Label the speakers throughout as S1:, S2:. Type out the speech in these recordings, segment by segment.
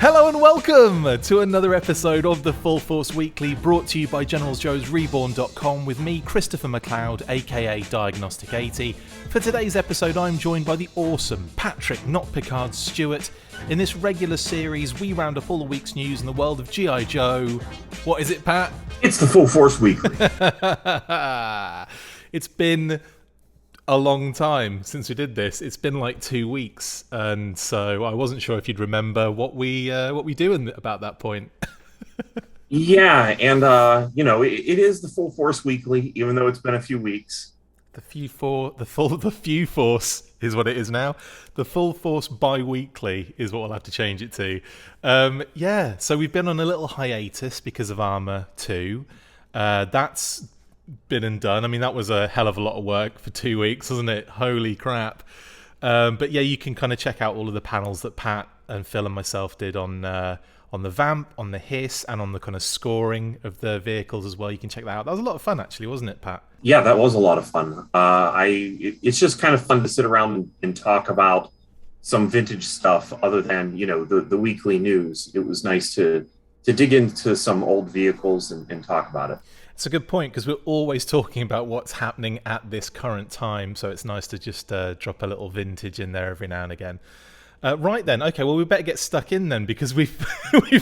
S1: Hello and welcome to another episode of the Full Force Weekly, brought to you by GeneralsJoes Reborn.com with me, Christopher McLeod AKA Diagnostik80. For today's episode, I'm joined by the awesome Patrick Notpicard Stewart. In this regular series, we round up all the week's news in the world of G.I. Joe. What is it, Pat?
S2: It's the Full Force Weekly.
S1: It's been a long time since we did this. It's been like 2 weeks, and so I wasn't sure if you'd remember what we do about that point.
S2: Yeah, and it is the Full Force Weekly, even though it's been a few weeks.
S1: The few force is what it is now. The Full Force bi-weekly is what we'll have to change it to. So we've been on a little hiatus because of A.R.M.O.R 2. That's been and done. I mean, that was a hell of a lot of work for 2 weeks, wasn't it? Holy crap. But yeah, you can kind of check out all of the panels that Pat and Phil and myself did on the vamp, on the hiss, and on the kind of scoring of the vehicles as well. You can check that out. That was a lot of fun, actually, wasn't it, Pat?
S2: Yeah, that was a lot of fun. It's just kind of fun to sit around and talk about some vintage stuff other than, the weekly news. It was nice to dig into some old vehicles and talk about it.
S1: It's a good point, because we're always talking about what's happening at this current time, so it's nice to just drop a little vintage in there every now and again. Right then, okay, well, we better get stuck in then, because we've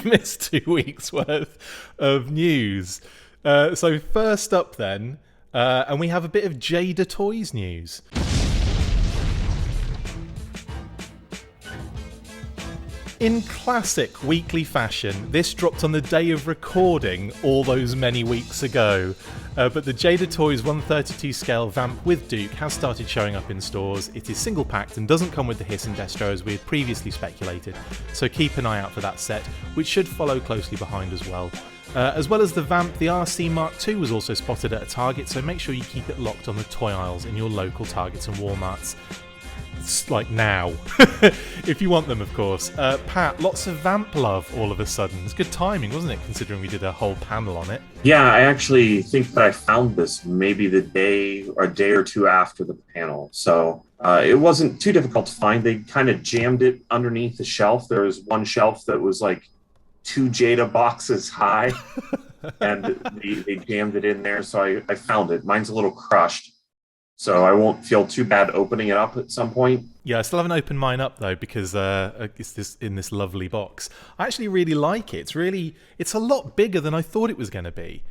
S1: missed 2 weeks worth of news. So first up then, and we have a bit of Jada Toys news. In classic weekly fashion, this dropped on the day of recording all those many weeks ago. But the Jada Toys 132 scale vamp with Duke has started showing up in stores. It is single packed and doesn't come with the hiss and destro as we had previously speculated. So keep an eye out for that set, which should follow closely behind as well. As well as the vamp, the RC Mark II was also spotted at a Target, so make sure you keep it locked on the toy aisles in your local Targets and Walmarts. It's like now, if you want them, of course. Pat, lots of vamp love all of a sudden. It's good timing, wasn't it, considering we did a whole panel on it?
S2: Yeah, I actually think that I found this maybe a day or two after the panel. So it wasn't too difficult to find. They kind of jammed it underneath the shelf. There was one shelf that was like 2 Jada boxes high, and they jammed it in there. So I found it. Mine's a little crushed, so I won't feel too bad opening it up at some point.
S1: Yeah, I still haven't opened mine up though, because it's in this lovely box. I actually really like it. It's a lot bigger than I thought it was going to be,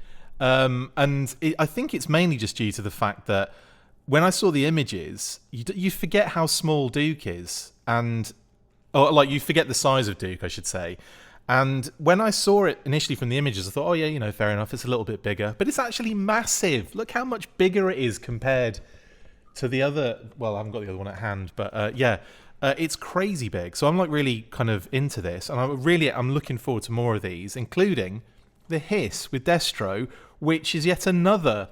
S1: I think it's mainly just due to the fact that when I saw the images, you forget how small Duke is, you forget the size of Duke, I should say. And when I saw it initially from the images, I thought, oh yeah, fair enough, it's a little bit bigger. But it's actually massive. Look how much bigger it is compared to the other. Well, I haven't got the other one at hand, but it's crazy big. So I'm like really kind of into this, and I'm looking forward to more of these, including the hiss with Destro, which is yet another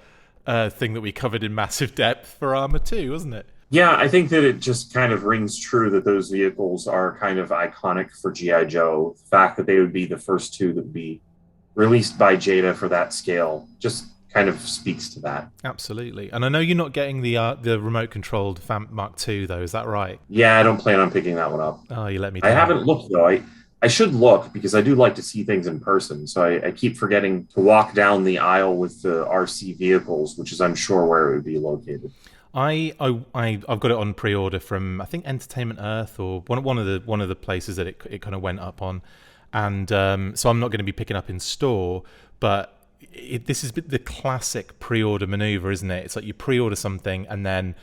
S1: thing that we covered in massive depth for A.R.M.O.R 2, wasn't it?
S2: Yeah, I think that it just kind of rings true that those vehicles are kind of iconic for G.I. Joe. The fact that they would be the first two that would be released by Jada for that scale just kind of speaks to that.
S1: Absolutely. And I know you're not getting the remote-controlled Vamp Mark II, though. Is that right?
S2: Yeah, I don't plan on picking that one up.
S1: Oh, you let me down.
S2: I haven't looked, though. I should look, because I do like to see things in person. So I keep forgetting to walk down the aisle with the RC vehicles, which is, I'm sure, where it would be located.
S1: I've got it on pre-order from, I think, Entertainment Earth, or one of the places that it kind of went up on, and so I'm not going to be picking up in store. But this is the classic pre-order maneuver, isn't it? It's like you pre-order something, and then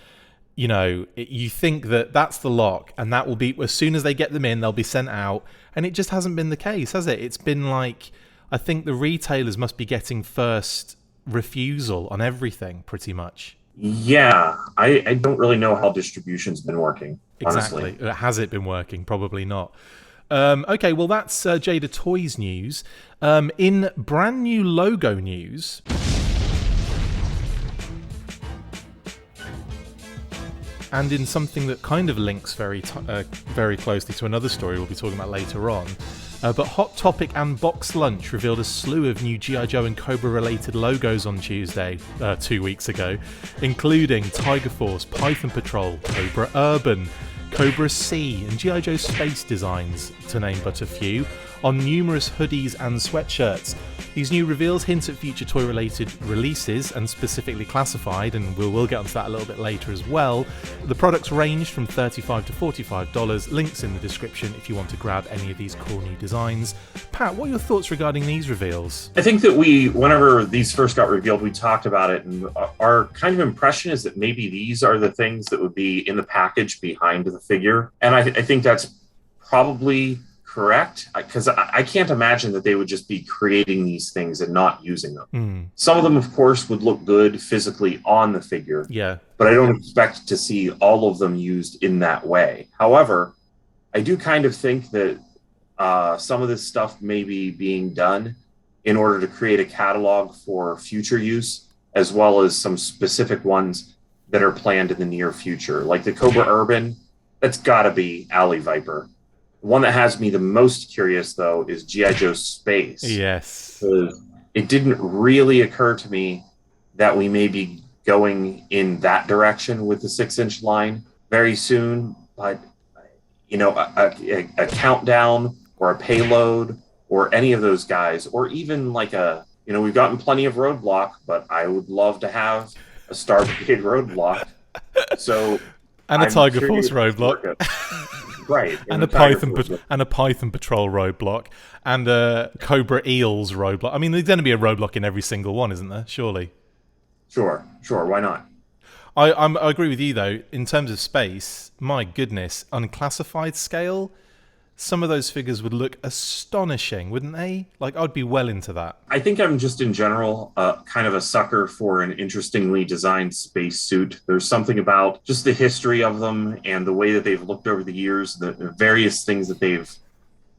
S1: you think that that's the lock, and that will be, as soon as they get them in, they'll be sent out, and it just hasn't been the case, has it? It's been like, I think the retailers must be getting first refusal on everything, pretty much.
S2: Yeah, I don't really know how distribution's been working, honestly.
S1: Exactly. Has it been working? Probably not. Okay, well, that's Jada Toys news. In brand new logo news, and in something that kind of links very closely to another story we'll be talking about later on, but Hot Topic and Box Lunch revealed a slew of new G.I. Joe and Cobra related logos on Tuesday, 2 weeks ago, including Tiger Force, Python Patrol, Cobra Urban, Cobra C, and G.I. Joe Space designs, to name but a few, on numerous hoodies and sweatshirts. These new reveals hint at future toy-related releases, and specifically classified, and we'll get onto that a little bit later as well. The products range from $35 to $45. Links in the description if you want to grab any of these cool new designs. Pat, what are your thoughts regarding these reveals?
S2: I think that whenever these first got revealed, we talked about it, and our kind of impression is that maybe these are the things that would be in the package behind the figure. And I think that's probably correct, because I can't imagine that they would just be creating these things and not using them. Some of them, of course, would look good physically on the figure.
S1: Yeah.
S2: But I don't expect to see all of them used in that way. However, I do kind of think that some of this stuff may be being done in order to create a catalog for future use, as well as some specific ones that are planned in the near future. Like the Cobra Urban, that's got to be Alley Viper. The one that has me the most curious, though, is G.I. Joe Space.
S1: Yes.
S2: It didn't really occur to me that we may be going in that direction with the 6-inch line very soon. But, you know, a countdown or a payload or any of those guys, or even like we've gotten plenty of Roadblock, but I would love to have a Star Brigade Roadblock. So,
S1: and a Tiger Force Roadblock.
S2: Right.
S1: And a Python Patrol roadblock, and a Cobra Eels roadblock. I mean, there's going to be a roadblock in every single one, isn't there? Surely.
S2: Sure. Why not?
S1: I agree with you, though. In terms of space, my goodness, unclassified scale, some of those figures would look astonishing, wouldn't they? Like, I'd be well into that.
S2: I think I'm just, in general, kind of a sucker for an interestingly designed space suit. There's something about just the history of them and the way that they've looked over the years, the various things that they've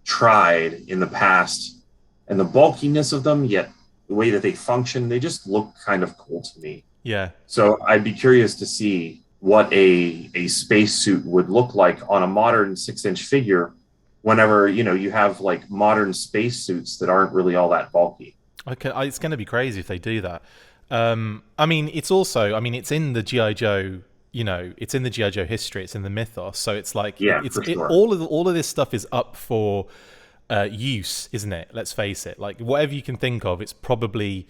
S2: tried in the past, and the bulkiness of them, yet the way that they function, they just look kind of cool to me.
S1: Yeah.
S2: So I'd be curious to see what a space suit would look like on a modern 6-inch figure, whenever, you have like modern space suits that aren't really all that bulky.
S1: Okay, it's going to be crazy if they do that. I mean, it's in the G.I. Joe, it's in the G.I. Joe history, it's in the mythos. So it's like,
S2: sure.
S1: all of this stuff is up for use, isn't it? Let's face it. Like, whatever you can think of, it's probably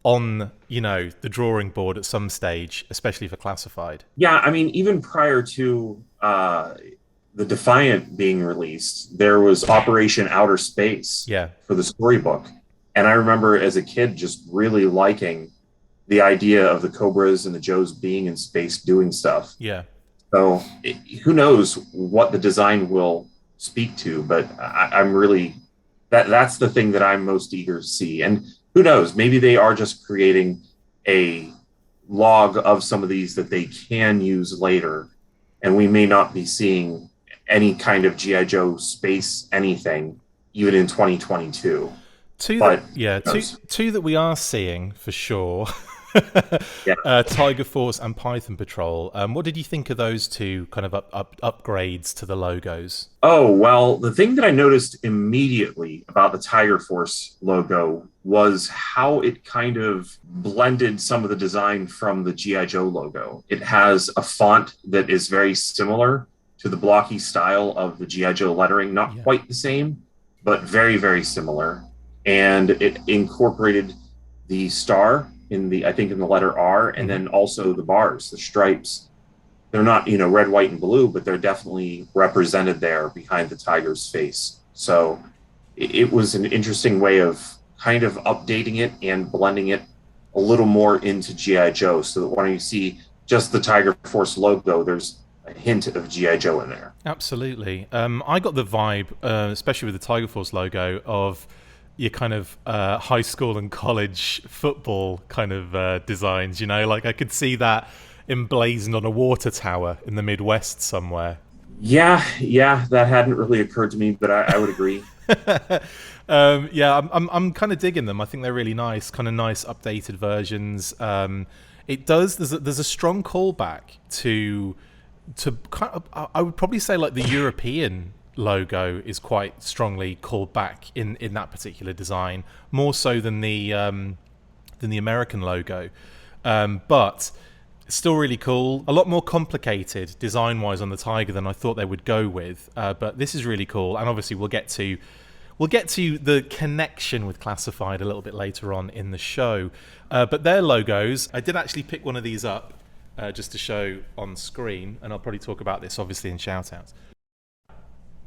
S1: on, the drawing board at some stage, especially for classified.
S2: Yeah, I mean, even prior to the Defiant being released, there was Operation Outer Space for the storybook. And I remember as a kid just really liking the idea of the Cobras and the Joes being in space doing stuff.
S1: Yeah.
S2: So who knows what the design will speak to, but I'm really, that's the thing that I'm most eager to see. And who knows, maybe they are just creating a log of some of these that they can use later, and we may not be seeing any kind of G.I. Joe Space anything, even in 2022. Two
S1: that we are seeing for sure. Tiger Force and Python Patrol. What did you think of those two kind of upgrades to the logos?
S2: Oh, well, the thing that I noticed immediately about the Tiger Force logo was how it kind of blended some of the design from the G.I. Joe logo. It has a font that is very similar to the blocky style of the G.I. Joe lettering. Not quite the same, but very, very similar. And it incorporated the star in the letter R, and then also the bars, the stripes. They're not, red, white, and blue, but they're definitely represented there behind the tiger's face. So it was an interesting way of kind of updating it and blending it a little more into G.I. Joe, so that when you see just the Tiger Force logo, there's a hint of G.I. Joe in there.
S1: Absolutely. I got the vibe, especially with the Tiger Force logo, of your kind of high school and college football kind of designs, like I could see that emblazoned on a water tower in the Midwest somewhere.
S2: Yeah, that hadn't really occurred to me, but I would agree.
S1: I'm kind of digging them. I think they're really nice, kind of nice updated versions. There's a strong callback to kind of, I would probably say like the European logo is quite strongly called back in that particular design, more so than the American logo. But It's still really cool. A lot more complicated design-wise on the Tiger than I thought they would go with. But this is really cool, and obviously we'll get to the connection with Classified a little bit later on in the show. But their logos, I did actually pick one of these up just to show on screen, and I'll probably talk about this obviously in shout-outs.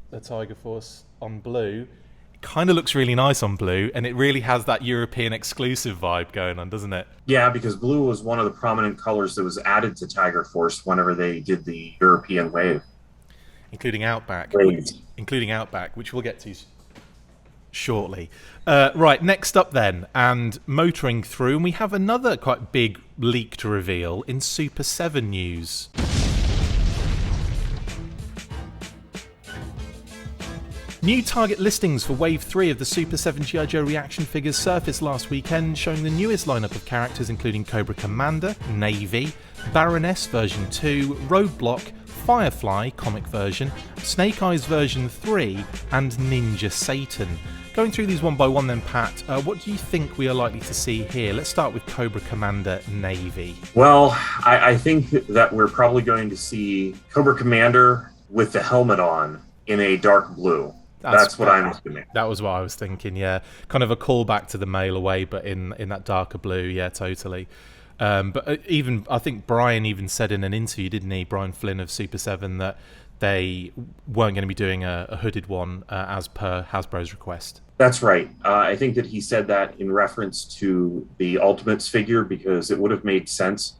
S1: The Tiger Force on blue. It kind of looks really nice on blue, and it really has that European exclusive vibe going on, doesn't it?
S2: Yeah, because blue was one of the prominent colors that was added to Tiger Force whenever they did the European wave.
S1: Including Outback, which we'll get to shortly. Right, next up then, and motoring through, and we have another quite big leak to reveal in Super 7 news. New target listings for Wave 3 of the Super 7 G.I. Joe reaction figures surfaced last weekend, showing the newest lineup of characters including Cobra Commander, Navy, Baroness version 2, Roadblock, Firefly comic version, Snake Eyes version 3, and Ninja Satan. Going through these one by one then, Pat, what do you think we are likely to see here? Let's start with Cobra Commander Navy.
S2: Well, I think that we're probably going to see Cobra Commander with the helmet on in a dark blue. That's what I'm assuming.
S1: That was what I was thinking, yeah. Kind of a callback to the Mail Away, but in that darker blue, yeah, totally. But even, I think Brian even said in an interview, didn't he, Brian Flynn of Super 7, that they weren't going to be doing a hooded one as per Hasbro's request.
S2: That's right. I think that he said that in reference to the Ultimates figure, because it would have made sense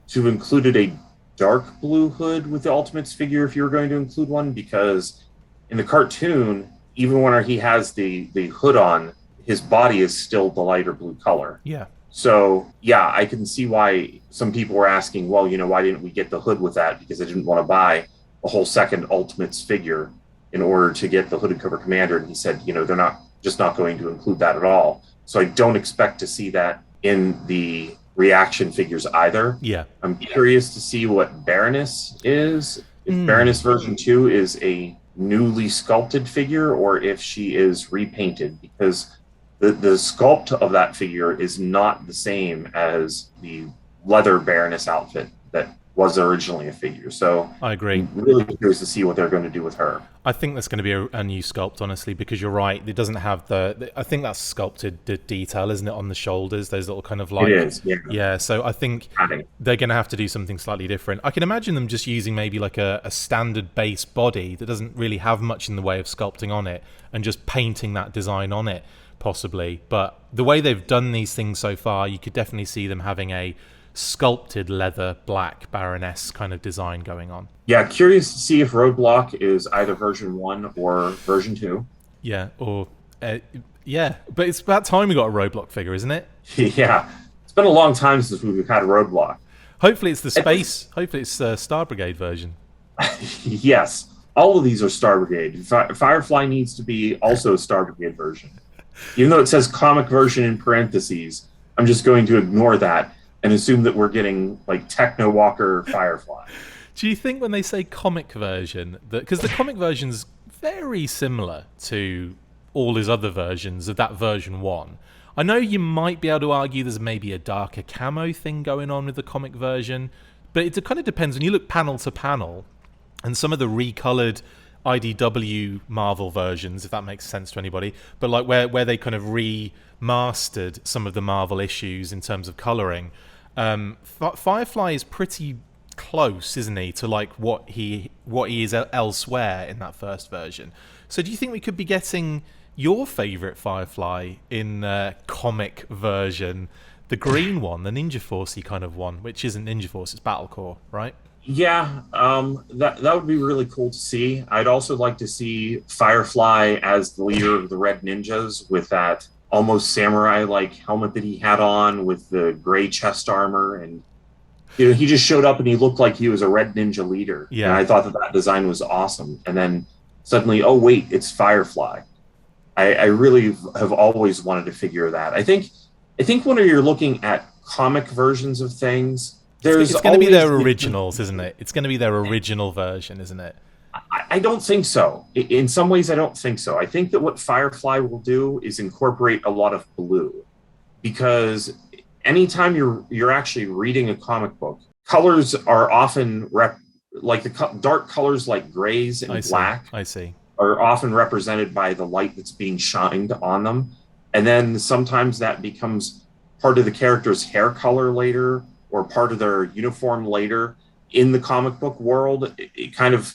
S2: to have included a dark blue hood with the Ultimates figure if you were going to include one, because in the cartoon, even when he has the hood on, his body is still the lighter blue color.
S1: Yeah.
S2: So, yeah, I can see why some people were asking, well, why didn't we get the hood with that? Because I didn't want to buy a whole second Ultimates figure in order to get the hooded Cobra Commander. And he said, they're not going to include that at all. So I don't expect to see that in the reaction figures either.
S1: Yeah.
S2: I'm curious to see what Baroness is. If Baroness version 2 is a newly sculpted figure or if she is repainted, because the sculpt of that figure is not the same as the leather Baroness outfit that was originally a figure. So
S1: I agree.
S2: I'm really curious to see what they're going to do with her.
S1: I think that's going to be a new sculpt, honestly, because you're right. It doesn't have I think that's sculpted detail, isn't it, on the shoulders? Those little kind of like...
S2: It is, yeah.
S1: Yeah, so I think they're going to have to do something slightly different. I can imagine them just using maybe like a standard base body that doesn't really have much in the way of sculpting on it and just painting that design on it, possibly. But the way they've done these things so far, you could definitely see them having a sculpted leather black Baroness kind of design going on.
S2: Yeah, curious to see if Roadblock is either version 1 or version 2.
S1: Yeah, or yeah, but it's about time we got a Roadblock figure, isn't it?
S2: Yeah, it's been a long time since we've had a Roadblock.
S1: Hopefully it's the space. Hopefully it's the Star Brigade version.
S2: Yes, all of these are Star Brigade. Firefly needs to be also a Star Brigade version. Even though it says comic version in parentheses, I'm just going to ignore that and assume that we're getting like Techno Walker Firefly.
S1: Do you think when they say comic version, because the comic version's very similar to all his other versions of that version 1, I know you might be able to argue there's maybe a darker camo thing going on with the comic version, but it kind of depends. When you look panel to panel, and some of the recolored IDW Marvel versions, if that makes sense to anybody, but like where they kind of remastered some of the Marvel issues in terms of coloring, Firefly is pretty close, isn't he, to like what he is elsewhere in that first version. So do you think we could be getting your favorite Firefly in comic version, the green one, the Ninja Force-y kind of one, which isn't Ninja Force, it's Battle Corps, right?
S2: Yeah, that would be really cool to see. I'd also like to see Firefly as the leader of the Red Ninjas with that almost samurai-like helmet that he had on with the gray chest armor, and he just showed up and he looked like he was a Red Ninja leader.
S1: Yeah,
S2: and I thought that design was awesome. And then suddenly, oh wait, it's Firefly. I really have always wanted to figure that. I think when you're looking at comic versions of things, it's
S1: going to be their originals, isn't it? It's going to be their original version, isn't it?
S2: I don't think so. In some ways, I don't think so. I think that what Firefly will do is incorporate a lot of blue, because anytime you're actually reading a comic book, colors are often like dark colors like grays and black.
S1: I see.
S2: Are often represented by the light that's being shined on them. And then sometimes that becomes part of the character's hair color later, or part of their uniform later. In the comic book world, it kind of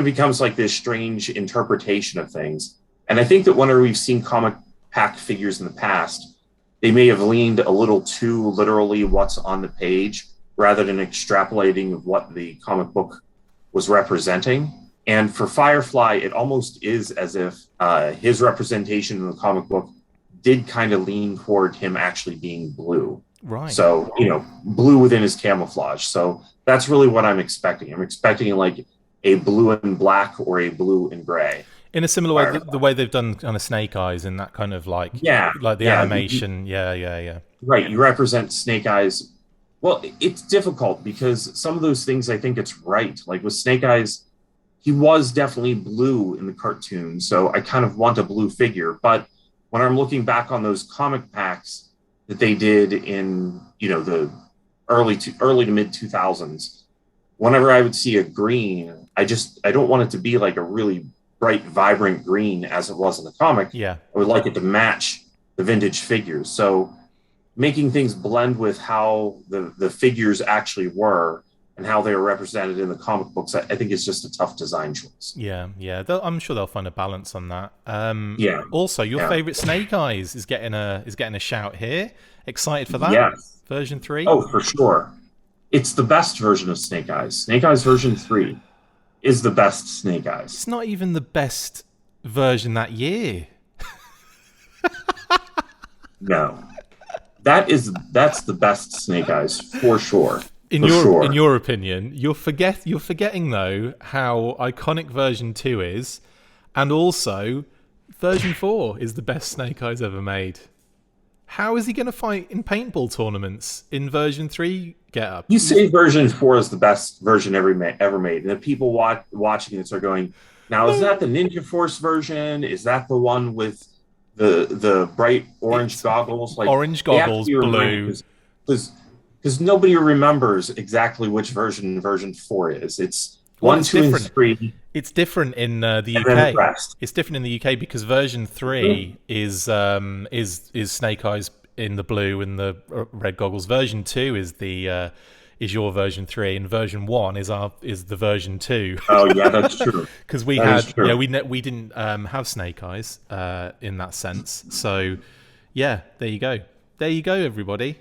S2: becomes like this strange interpretation of things. And I think that whenever we've seen comic pack figures in the past, they may have leaned a little too literally what's on the page rather than extrapolating what the comic book was representing. And for Firefly, it almost is as if his representation in the comic book did kind of lean toward him actually being blue.
S1: Right.
S2: So, blue within his camouflage. So that's really what I'm expecting. I'm expecting like a blue and black or a blue and gray.
S1: In a similar way, the way they've done kind of Snake Eyes and that kind of like the animation. Yeah.
S2: Right. You represent Snake Eyes. Well, it's difficult because some of those things I think it's right. Like with Snake Eyes, he was definitely blue in the cartoon, so I kind of want a blue figure. But when I'm looking back on those comic packs that they did in, the early to mid 2000s, whenever I would see a green, I don't want it to be like a really bright, vibrant green as it was in the comic.
S1: Yeah,
S2: I would like it to match the vintage figures. So making things blend with how the figures actually were and how they were represented in the comic books, I think it's just a tough design choice.
S1: Yeah. I'm sure they'll find a balance on that. Also, your favorite Snake Eyes is getting a shout here. Excited for that?
S2: Yes.
S1: Version 3?
S2: Oh, for sure. It's the best version of Snake Eyes. Snake Eyes version 3 is the best Snake Eyes.
S1: It's not even the best version that year.
S2: No. That's the best Snake Eyes for sure.
S1: In your opinion, you're forgetting though how iconic version 2 is, and also version 4 is the best Snake Eyes ever made. How is he going to fight in paintball tournaments in version 3 getup?
S2: You say version 4 is the best version ever made, and the people watching this are going, now is that the Ninja Force version? Is that the one with the bright orange goggles? Like
S1: orange goggles, blue.
S2: Because nobody remembers exactly which version 4 is. It's 1, 2, and 3.
S1: It's different in the UK. It's different in the UK because version 3 is Snake Eyes in the blue and the red goggles. Version 2 is your version 3, and version 1 is the version 2.
S2: Oh yeah, that's true.
S1: Because we didn't have Snake Eyes in that sense. So yeah, there you go, everybody.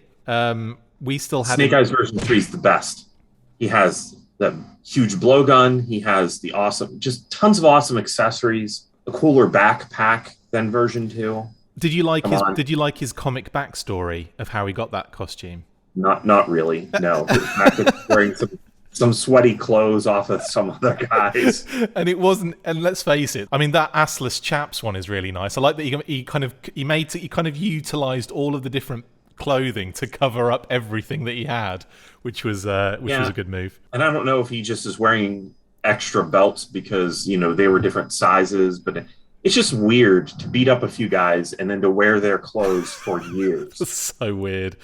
S1: We still had
S2: Snake Eyes version 3 is the best. He has the huge blowgun. He has just tons of awesome accessories. A cooler backpack than version 2.
S1: Did you like his comic backstory of how he got that costume?
S2: Not really. No, wearing some sweaty clothes off of some other guys.
S1: And it wasn't. And let's face it. I mean, that assless chaps one is really nice. I like that he kind of utilized all of the different clothing to cover up everything that he had, which was a good move.
S2: And I don't know if he just is wearing extra belts because they were different sizes, but it's just weird to beat up a few guys and then to wear their clothes for years.
S1: It's so weird.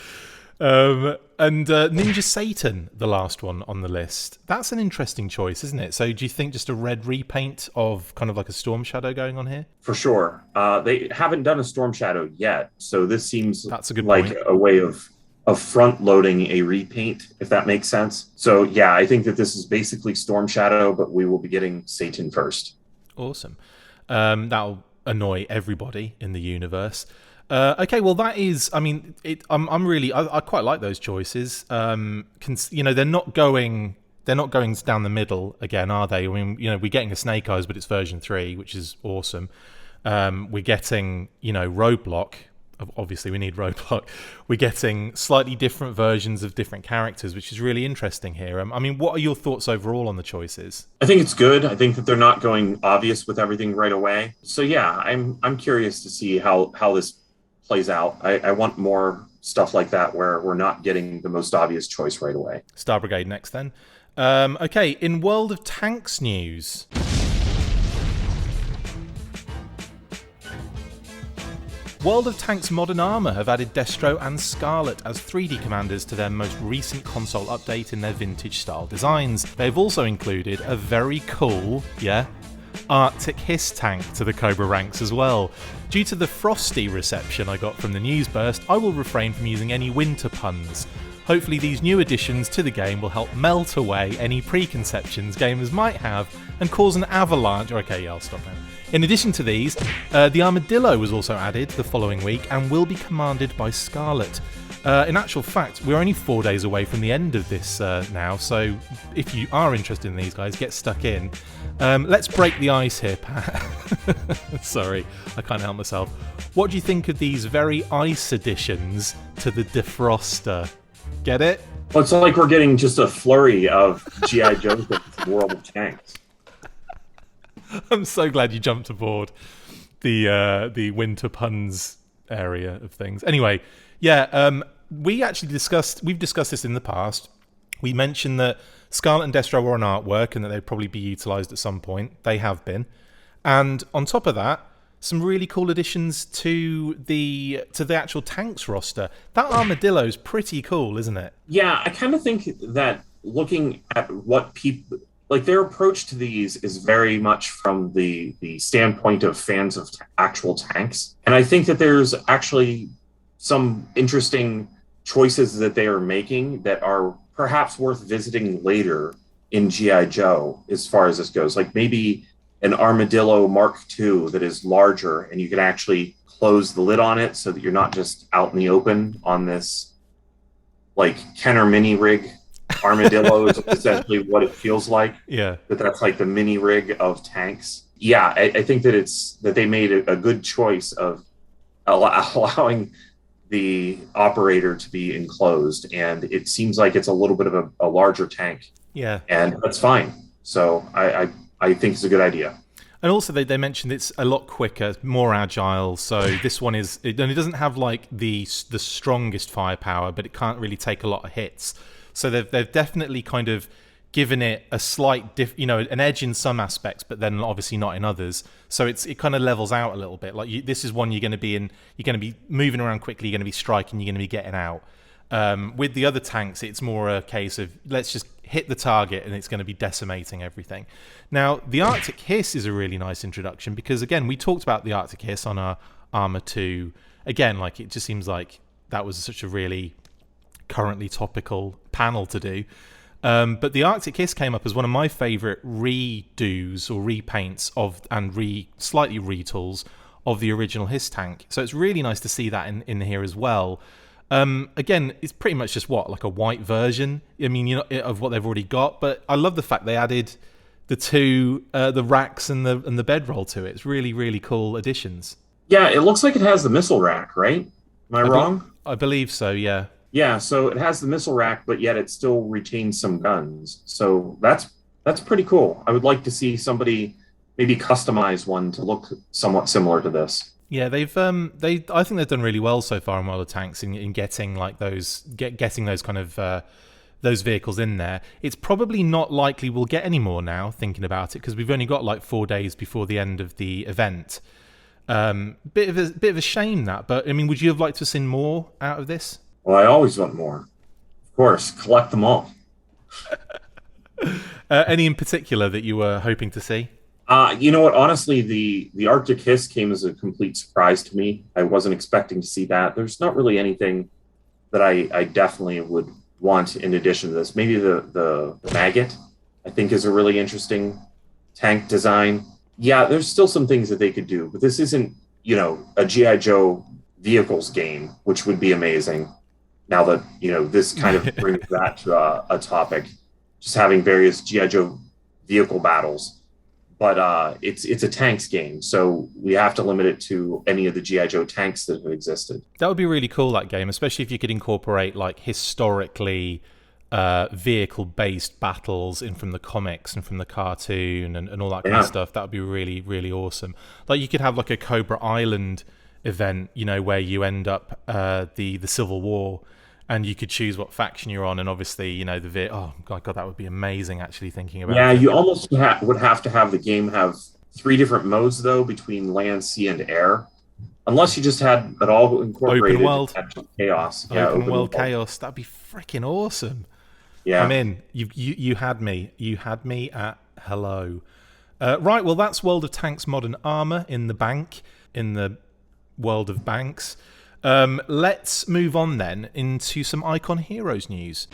S1: And Ninja Satan, the last one on the list. That's an interesting choice, isn't it? So do you think just a red repaint of kind of like a Storm Shadow going on here?
S2: For sure. They haven't done a Storm Shadow yet, so this seems
S1: that's a good
S2: like
S1: point.
S2: A way of front loading a repaint, if that makes sense. So yeah, I think that this is basically Storm Shadow, but we will be getting Satan first.
S1: Awesome. That'll annoy everybody in the universe. Okay, well that is. I mean, I quite like those choices. They're not going down the middle again, are they? I mean, we're getting a Snake Eyes, but it's version 3, which is awesome. We're getting, Roadblock. Obviously, we need Roadblock. We're getting slightly different versions of different characters, which is really interesting here. I mean, what are your thoughts overall on the choices?
S2: I think it's good. I think that they're not going obvious with everything right away. So yeah, I'm curious to see how this plays out. I want more stuff like that where we're not getting the most obvious choice right away.
S1: Star Brigade next then. Okay, in World of Tanks news. World of Tanks Modern Armour have added Destro and Scarlet as 3D commanders to their most recent console update in their vintage style designs. They've also included a very cool, Arctic Hiss tank to the Cobra ranks as well. Due to the frosty reception I got from the news burst, I will refrain from using any winter puns. Hopefully these new additions to the game will help melt away any preconceptions gamers might have and cause an avalanche. Okay, I'll stop now. In addition to these, the Armadillo was also added the following week and will be commanded by Scarlet. In actual fact, we're only 4 days away from the end of this now, so if you are interested in these guys, get stuck in. Let's break the ice here, Pat. Sorry, I can't help myself. What do you think of these very ice additions to the Defroster? Get it?
S2: Well, it's like we're getting just a flurry of G.I. Joe's World of Tanks.
S1: I'm so glad you jumped aboard the winter puns area of things. Anyway, we've discussed this in the past. We mentioned that Scarlet and Destro were on artwork and that they'd probably be utilised at some point. They have been. And on top of that, some really cool additions to the actual tanks roster. That Armadillo's pretty cool, isn't it?
S2: Yeah, I kind of think that looking at what people... like, their approach to these is very much from the standpoint of fans of actual tanks. And I think that there's actually some interesting choices that they are making that are perhaps worth visiting later in G.I. Joe as far as this goes. Like maybe an Armadillo Mark II that is larger and you can actually close the lid on it so that you're not just out in the open on this like Kenner mini rig. Armadillo is essentially what it feels like.
S1: Yeah.
S2: But that's like the mini rig of tanks. Yeah, I think that they made a good choice of allowing the operator to be enclosed, and it seems like it's a little bit of a larger tank.
S1: Yeah.
S2: And that's fine. So I think it's a good idea.
S1: And also they mentioned it's a lot quicker, more agile. So this one is, it doesn't have like the strongest firepower, but it can't really take a lot of hits. So they've definitely kind of given it a slight, an edge in some aspects, but then obviously not in others. So it kind of levels out a little bit. Like this is one you're going to be moving around quickly, you're going to be striking, you're going to be getting out. With the other tanks, it's more a case of let's just hit the target and it's going to be decimating everything. Now, the Arctic Hiss is a really nice introduction because, again, we talked about the Arctic Hiss on our Armor 2. Again, like it just seems like that was such a really currently topical panel to do. But the Arctic Hiss came up as one of my favourite redos or repaints and slightly retools of the original Hiss tank. So it's really nice to see that in here as well. Again, it's pretty much just like a white version. I mean, of what they've already got. But I love the fact they added the two, the racks and the bedroll to it. It's really, really cool additions.
S2: Yeah, it looks like it has the missile rack, right? Am I wrong?
S1: I believe so. Yeah.
S2: Yeah, so it has the missile rack, but yet it still retains some guns. So that's pretty cool. I would like to see somebody maybe customize one to look somewhat similar to this.
S1: Yeah, I think they've done really well so far in World of Tanks in getting like getting those kind of those vehicles in there. It's probably not likely we'll get any more now, thinking about it, because we've only got like 4 days before the end of the event. Bit of a shame that, but I mean, would you have liked to have seen more out of this?
S2: Well, I always want more. Of course, collect them all.
S1: Any in particular that you were hoping to see?
S2: You know what? Honestly, the Arctic Hiss came as a complete surprise to me. I wasn't expecting to see that. There's not really anything that I definitely would want in addition to this. Maybe the Maggot, I think, is a really interesting tank design. Yeah, there's still some things that they could do, but this isn't, a G.I. Joe vehicles game, which would be amazing. Now that, this kind of brings that to a topic, just having various G.I. Joe vehicle battles. But it's a tanks game, so we have to limit it to any of the G.I. Joe tanks that have existed.
S1: That would be really cool, that game, especially if you could incorporate like historically vehicle-based battles in from the comics and from the cartoon and all that kind of stuff. That would be really, really awesome. Like you could have like a Cobra Island event, where you end up the Civil War, and you could choose what faction you're on, and obviously, oh my god, that would be amazing. Actually, thinking about
S2: it. You almost would have to have the game have 3 different modes though, between land, sea, and air. Unless you just had it all incorporated.
S1: Open world.
S2: Chaos.
S1: Yeah, open world chaos. That'd be freaking awesome.
S2: Yeah.
S1: I'm in. You had me. You had me at hello. Right, well, that's World of Tanks Modern Armor in the world of banks. Let's move on then into some Icon Heroes news.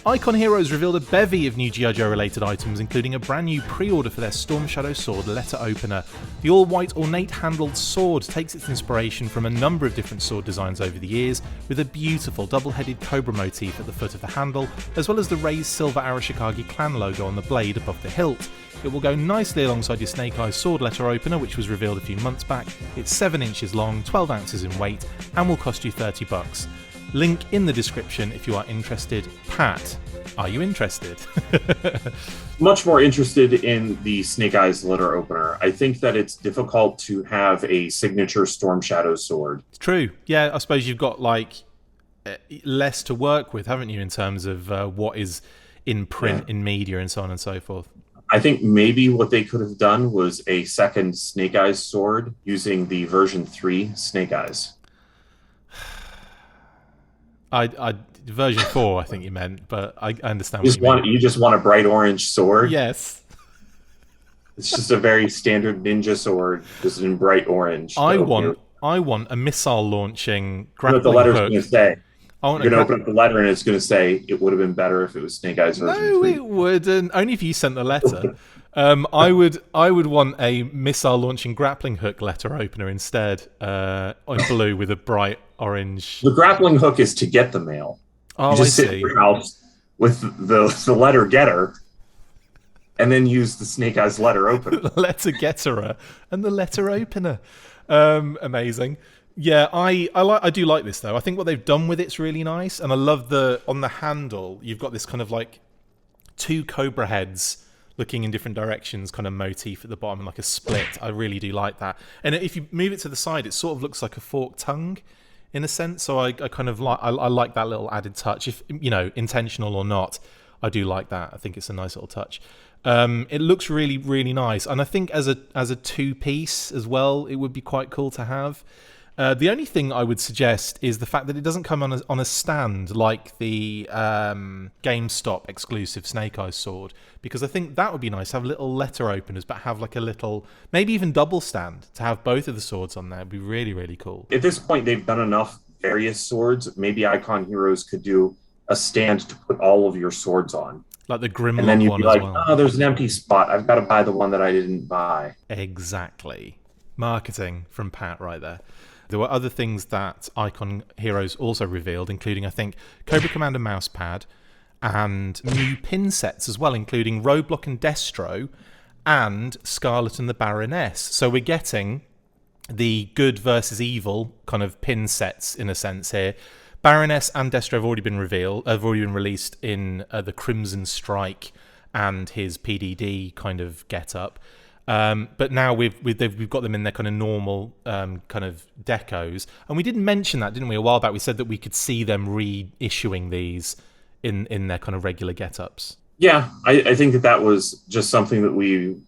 S1: Icon Heroes revealed a bevy of new G.I. Joe related items, including a brand new pre-order for their Storm Shadow Sword letter opener. The all-white ornate handled sword takes its inspiration from a number of different sword designs over the years, with a beautiful double-headed cobra motif at the foot of the handle, as well as the raised silver Arashikage clan logo on the blade above the hilt. It will go nicely alongside your Snake Eyes sword letter opener, which was revealed a few months back. It's 7 inches long, 12 ounces in weight, and will cost you $30. Link in the description if you are interested. Pat, are you interested?
S2: Much more interested in the Snake Eyes letter opener. I think that it's difficult to have a signature Storm Shadow sword.
S1: It's true. Yeah, I suppose you've got like less to work with, haven't you, in terms of what is in print, in media, and so on and so forth.
S2: I think maybe what they could have done was a second Snake Eyes sword using the version 3 Snake Eyes.
S1: Version 4, I think you meant, but I understand.
S2: You just want a bright orange sword?
S1: Yes.
S2: It's just a very standard ninja sword, just in bright orange.
S1: I want a missile launching grappling
S2: hook. The letter's
S1: hook.
S2: Going to say. You're going to open up the letter and it's going to say it would have been better if it was Snake Eyes version 3.
S1: No, it wouldn't. Only if you sent the letter. I would want a missile launching grappling hook letter opener instead, in blue with a bright orange.
S2: The grappling hook is to get the mail.
S1: Oh,
S2: you just sit in your house with the letter getter, and then use the Snake Eyes letter opener.
S1: The letter getterer and the letter opener. Amazing. Yeah, I do like this though. I think what they've done with it's really nice, and I love on the handle you've got this kind of like 2 cobra heads looking in different directions kind of motif at the bottom and like a split. I really do like that. And if you move it to the side, it sort of looks like a forked tongue in a sense. So I kind of like I like that little added touch. If intentional or not, I do like that. I think it's a nice little touch. It looks really, really nice, and I think as a 2-piece as well, it would be quite cool to have. The only thing I would suggest is the fact that it doesn't come on a stand like the GameStop exclusive Snake Eyes sword, because I think that would be nice to have little letter openers, but have like a little, maybe even double stand to have both of the swords on there. It'd be really, really cool.
S2: At this point, they've done enough various swords. Maybe Icon Heroes could do a stand to put all of your swords on.
S1: Like the Grimlock one.
S2: And then you'd be like,
S1: as well.
S2: oh, there's an empty spot. I've got to buy the one that I didn't buy.
S1: Exactly. Marketing from Pat right there. There were other things that Icon Heroes also revealed, including, I think, Cobra Commander mousepad and new pin sets as well, including Roadblock and Destro and Scarlet and the Baroness. So we're getting the good versus evil kind of pin sets in a sense here. Baroness and Destro have already been released in the Crimson Strike and his PDD kind of get-up. But now we've got them in their kind of normal kind of decos, and we didn't mention that, didn't we? A while back, we said that we could see them reissuing these in their kind of regular get-ups.
S2: Yeah, I think that was just something that we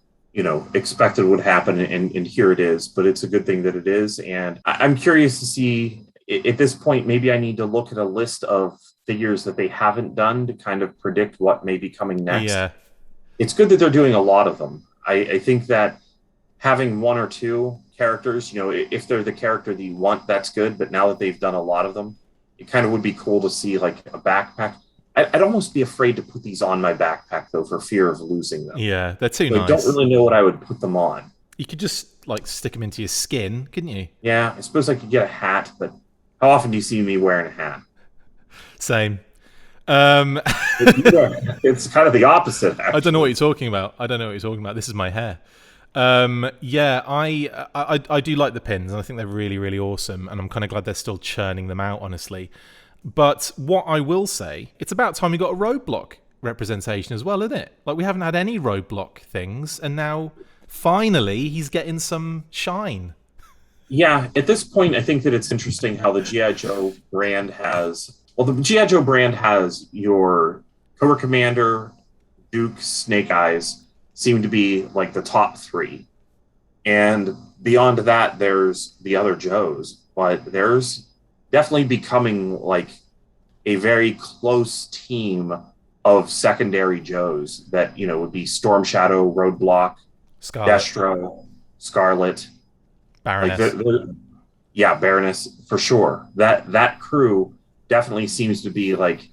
S2: expected would happen, and here it is. But it's a good thing that it is, and I'm curious to see at this point. Maybe I need to look at a list of figures that they haven't done to kind of predict what may be coming next.
S1: Yeah,
S2: it's good that they're doing a lot of them. I think that having 1 or 2 characters, if they're the character that you want, that's good. But now that they've done a lot of them, it kind of would be cool to see like a backpack. I'd almost be afraid to put these on my backpack, though, for fear of losing them.
S1: Yeah, they're too nice.
S2: I don't really know what I would put them on.
S1: You could just like stick them into your skin, couldn't you?
S2: Yeah, I suppose I could get a hat, but how often do you see me wearing a hat?
S1: Same.
S2: It's kind of the opposite, actually.
S1: I don't know what you're talking about. This is my hair. Yeah, I do like the pins, and I think they're really, really awesome, and I'm kind of glad they're still churning them out, honestly. But what I will say, it's about time we got a Roadblock representation as well, isn't it? Like, we haven't had any Roadblock things, and now finally he's getting some shine.
S2: Yeah, at this point, I think that it's interesting how the G.I. Joe brand has... Well, the G.I. Joe brand has your Cobra Commander, Duke, Snake Eyes, seem to be like the top three. And beyond that, there's the other Joes, but there's definitely becoming like a very close team of secondary Joes that, would be Storm Shadow, Roadblock,
S1: Scarlet,
S2: Destro, Scarlet,
S1: Baroness.
S2: Yeah, Baroness for sure. That crew definitely seems to be like,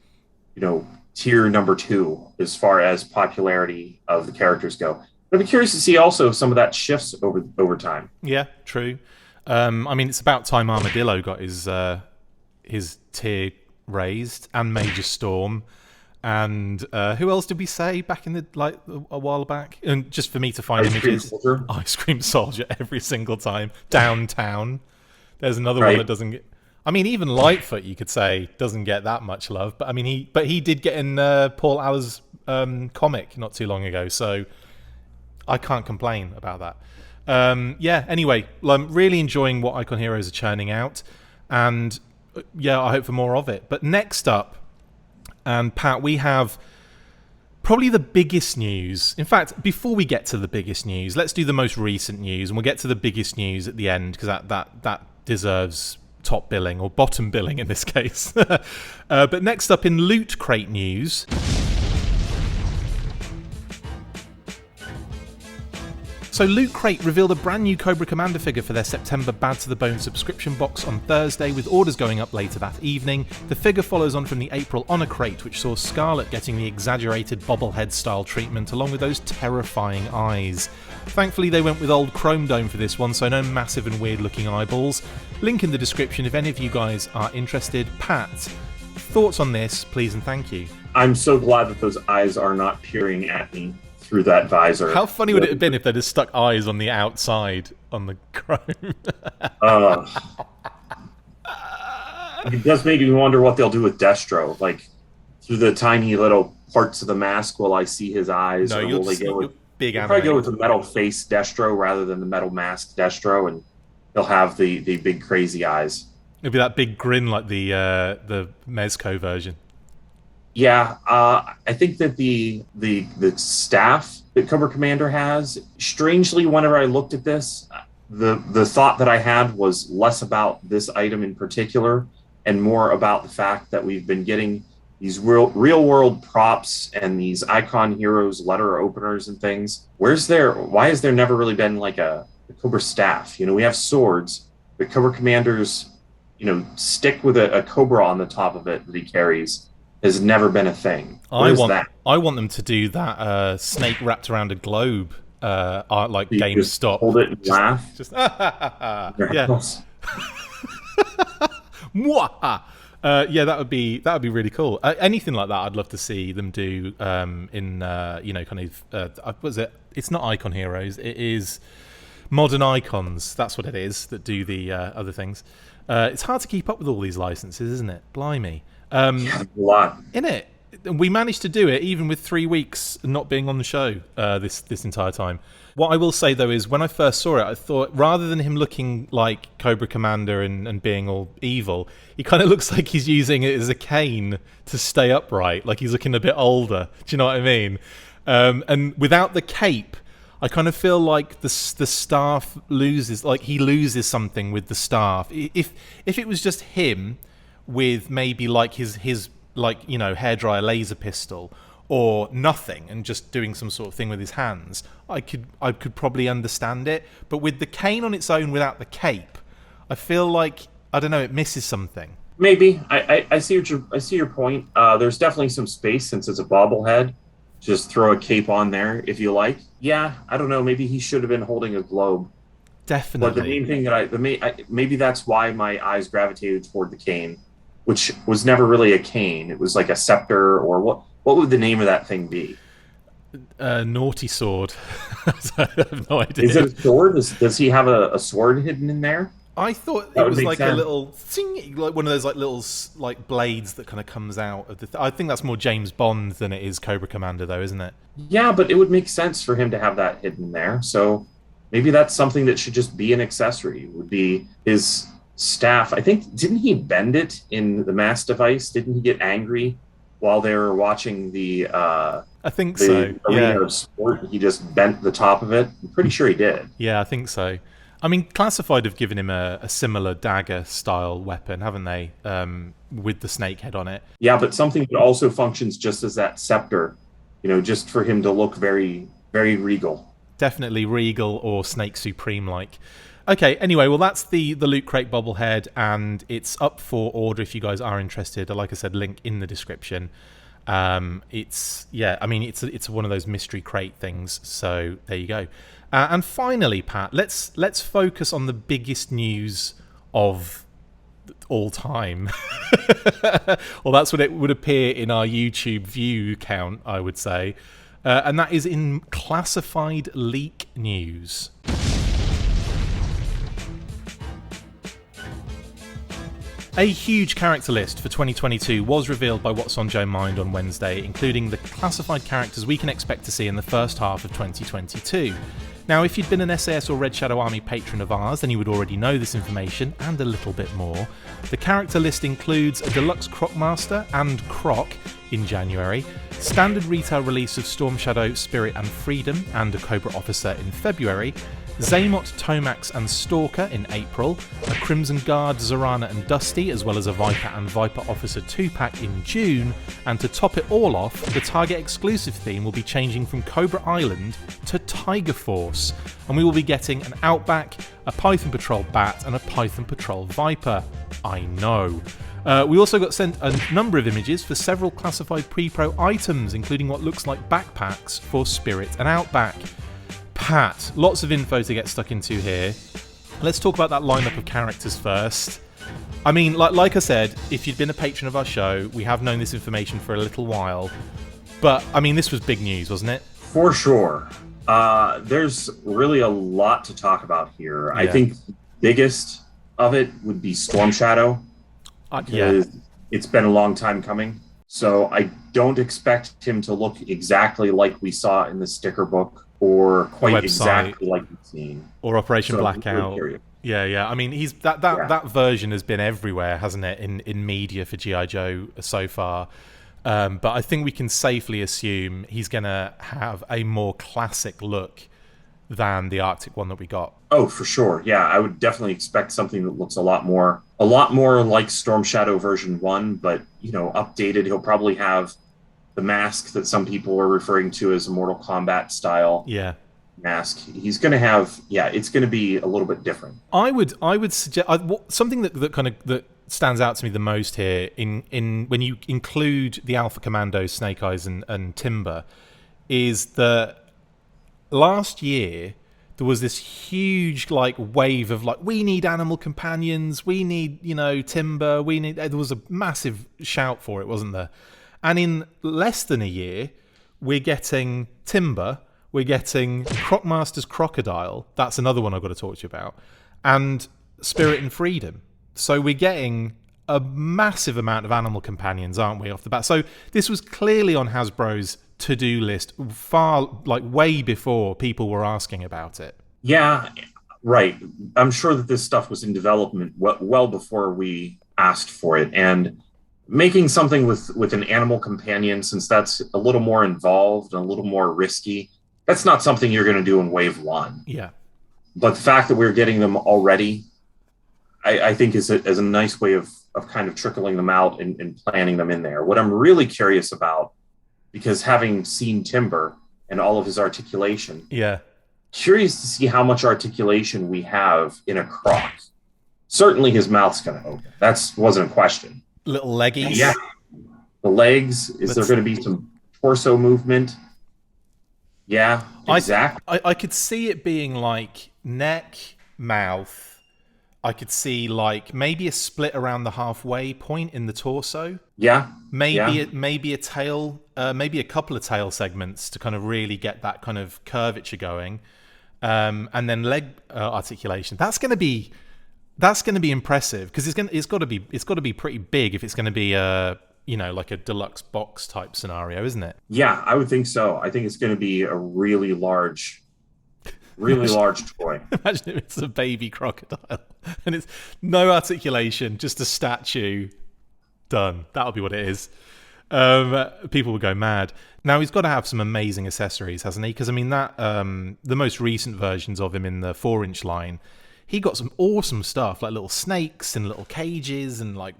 S2: tier number 2 as far as popularity of the characters go. But I'd be curious to see also some of that shifts over time.
S1: Yeah, true. I mean, it's about time Armadillo got his tier raised, and Major Storm, and who else did we say back in a while back? And just for me to find images, Ice Cream Soldier every single time. Downtown. There's another one that doesn't get. I mean, even Lightfoot, you could say, doesn't get that much love. But I mean, he did get in Paul Aller's comic not too long ago, so I can't complain about that. Yeah. Anyway, I'm really enjoying what Icon Heroes are churning out, and yeah, I hope for more of it. But next up, and Pat, we have probably the biggest news. In fact, before we get to the biggest news, let's do the most recent news, and we'll get to the biggest news at the end, because that deserves top billing, or bottom billing in this case. But next up in Loot Crate news, so Loot Crate revealed a brand new Cobra Commander figure for their September Bad to the Bone subscription box on Thursday, with orders going up later that evening. The figure follows on from the April Honor Crate, which saw Scarlet getting the exaggerated bobblehead style treatment along with those terrifying eyes. Thankfully they went with old Chrome Dome for this one, so no massive and weird looking eyeballs. Link in the description if any of you guys are interested. Pat, thoughts on this, please and thank you.
S2: I'm so glad that those eyes are not peering at me through that visor.
S1: How funny would it have been if they'd have stuck eyes on the outside on the chrome?
S2: It does make me wonder what they'll do with Destro. Like, through the tiny little parts of the mask, will I see his eyes?
S1: No, you'll just go with big anime.
S2: Probably go with the metal face Destro rather than the metal mask Destro, and he'll have the big crazy eyes.
S1: It'll be that big grin like the Mezco version.
S2: Yeah, I think that the staff that Cobra Commander has, strangely, whenever I looked at this, the thought that I had was less about this item in particular and more about the fact that we've been getting these real world props and these Icon Heroes letter openers and things. Why has there never really been like a Cobra staff? We have swords, but Cobra Commander's, stick with a Cobra on the top of it that he carries has never been a thing.
S1: I want them to do that snake wrapped around a globe, like GameStop.
S2: Hold it and laugh.
S1: Yeah. Yeah, that would be really cool. Anything like that, I'd love to see them do. What is it? It's not Icon Heroes. It is Modern Icons. That's what it is that do the other things. It's hard to keep up with all these licenses, isn't it? Blimey.
S2: Yeah, a lot.
S1: In it, we managed to do it even with 3 weeks not being on the show this entire time. What I will say though is, when I first saw it, I thought rather than him looking like Cobra Commander and being all evil, he kind of looks like he's using it as a cane to stay upright, like he's looking a bit older. Do you know what I mean? And without the cape, I kind of feel like the staff loses, like he loses something with the staff. If it was just him with maybe like his hairdryer laser pistol or nothing and just doing some sort of thing with his hands, I could probably understand it. But with the cane on its own without the cape, I feel like, I don't know, it misses something.
S2: Maybe. I see your point. There's definitely some space since it's a bobblehead. Just throw a cape on there if you like. Yeah, I don't know. Maybe he should have been holding a globe.
S1: Definitely.
S2: But the main thing maybe that's why my eyes gravitated toward the cane, which was never really a cane. It was like a scepter, or what would the name of that thing be?
S1: Naughty sword. I have no idea.
S2: Is it a sword? Does he have a sword hidden in there?
S1: I thought it was like a little thing, like one of those like little like blades that kind of comes out of the. I think that's more James Bond than it is Cobra Commander, though, isn't it?
S2: Yeah, but it would make sense for him to have that hidden there. So maybe that's something that should just be an accessory. Would be his staff. I think, didn't he bend it in the mass device? Didn't he get angry while they were watching the
S1: I think
S2: The
S1: so. Yeah.
S2: arena of sport, he just bent the top of it. I'm pretty sure he did.
S1: Yeah, I think so. I mean, Classified have given him a similar dagger style weapon, haven't they? With the snake head on it.
S2: Yeah, but something that also functions just as that scepter, just for him to look very, very regal.
S1: Definitely regal or Snake Supreme like. Okay, anyway, well, that's the Loot Crate bobblehead, and it's up for order if you guys are interested. Like I said, link in the description. It's one of those mystery crate things. So there you go. And finally, Pat, let's focus on the biggest news of all time. Well, that's what it would appear in our YouTube view count, I would say. And that is in classified leak news. A huge character list for 2022 was revealed by What's on Joe Mind on Wednesday, including the classified characters we can expect to see in the first half of 2022. Now, if you'd been an SAS or Red Shadow Army patron of ours, then you would already know this information and a little bit more. The character list includes a deluxe Crocmaster and Croc in January, standard retail release of Storm Shadow, Spirit and Freedom and a Cobra Officer in February, Zaymot, Tomax and Stalker in April, a Crimson Guard, Zorana and Dusty, as well as a Viper and Viper Officer 2-pack in June, and to top it all off, the Target exclusive theme will be changing from Cobra Island to Tiger Force, and we will be getting an Outback, a Python Patrol Bat and a Python Patrol Viper. I know. We also got sent a number of images for several classified pre-pro items, including what looks like backpacks for Spirit and Outback. Pat, lots of info to get stuck into here. Let's talk about that lineup of characters first. I mean, like I said, if you'd been a patron of our show, we have known this information for a little while. But, I mean, this was big news, wasn't it?
S2: For sure. There's really a lot to talk about here. Yeah. I think the biggest of it would be Storm Shadow.
S1: Yeah.
S2: It's been a long time coming. So I don't expect him to look exactly like we saw in the sticker book or quite exactly like we've seen.
S1: Or Operation Blackout. Yeah. I mean, that version has been everywhere, hasn't it, in media for G.I. Joe so far. But I think we can safely assume he's going to have a more classic look than the Arctic one that we got.
S2: Oh, for sure. Yeah, I would definitely expect something that looks a lot more like Storm Shadow version 1, but, updated. He'll probably have the mask that some people are referring to as a Mortal Kombat style mask. He's going to have, it's going to be a little bit different.
S1: I would suggest something that stands out to me the most here in when you include the Alpha Commandos, Snake Eyes and Timber, is that last year there was this huge wave of we need animal companions, we need Timber, there was a massive shout for it, wasn't there? And in less than a year, we're getting Timber, we're getting Crocmaster's Crocodile, that's another one I've got to talk to you about, and Spirit and Freedom. So we're getting a massive amount of animal companions, aren't we, off the bat? So this was clearly on Hasbro's to-do list way before people were asking about it.
S2: Yeah, right. I'm sure that this stuff was in development well before we asked for it. And making something with an animal companion, since that's a little more involved and a little more risky, that's not something you're going to do in wave 1.
S1: Yeah.
S2: But the fact that we're getting them already, I think is a nice way of kind of trickling them out and planning them in there. What I'm really curious about, because having seen Timber and all of his articulation, curious to see how much articulation we have in a Croc. Certainly his mouth's going to open. That wasn't a question.
S1: Little leggies.
S2: Yeah. The legs, there going to be some torso movement? Yeah, exactly.
S1: I could see it being neck, mouth. I could see maybe a split around the halfway point in the torso.
S2: Yeah.
S1: Maybe a tail, maybe a couple of tail segments to kind of really get that kind of curvature going. And then leg articulation. That's going to be impressive because it's got to be pretty big if it's going to be a deluxe box type scenario, isn't it?
S2: Yeah, I would think so. I think it's going to be a really large toy.
S1: Imagine if it's a baby crocodile and it's no articulation, just a statue. Done. That'll be what it is. People would go mad. Now he's got to have some amazing accessories, hasn't he? Because I mean that the most recent versions of him in the 4-inch line, he got some awesome stuff like little snakes and little cages and like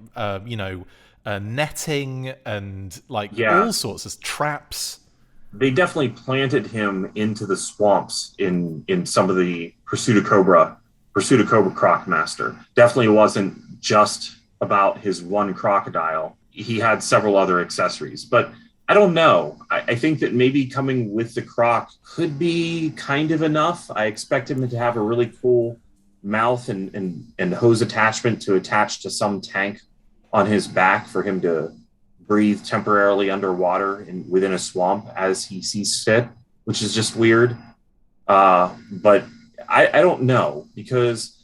S1: netting and like all sorts of traps.
S2: They definitely planted him into the swamps in some of the Pursuit of Cobra Croc Master. Definitely wasn't just about his one crocodile. He had several other accessories, but I don't know. I think that maybe coming with the croc could be kind of enough. I expect him to have a really cool mouth and hose attachment to attach to some tank on his back for him to breathe temporarily underwater within a swamp as he sees fit, which is just weird. But I don't know, because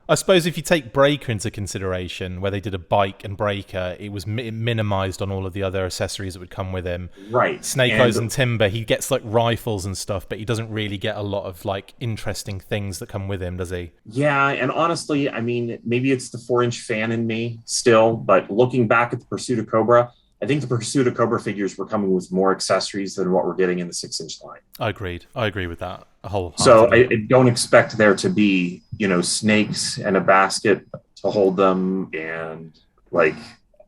S1: I suppose if you take Breaker into consideration, where they did a bike and Breaker, it was minimized on all of the other accessories that would come with him.
S2: Right.
S1: Snake Eyes and Timber, he gets like rifles and stuff, but he doesn't really get a lot of like interesting things that come with him, does he?
S2: Yeah, and honestly, I mean, maybe it's the 4-inch fan in me still, but looking back at the Pursuit of Cobra, I think the Pursuit of Cobra figures were coming with more accessories than what we're getting in the 6-inch line.
S1: I agree with that
S2: So I don't expect there to be, snakes and a basket to hold them and like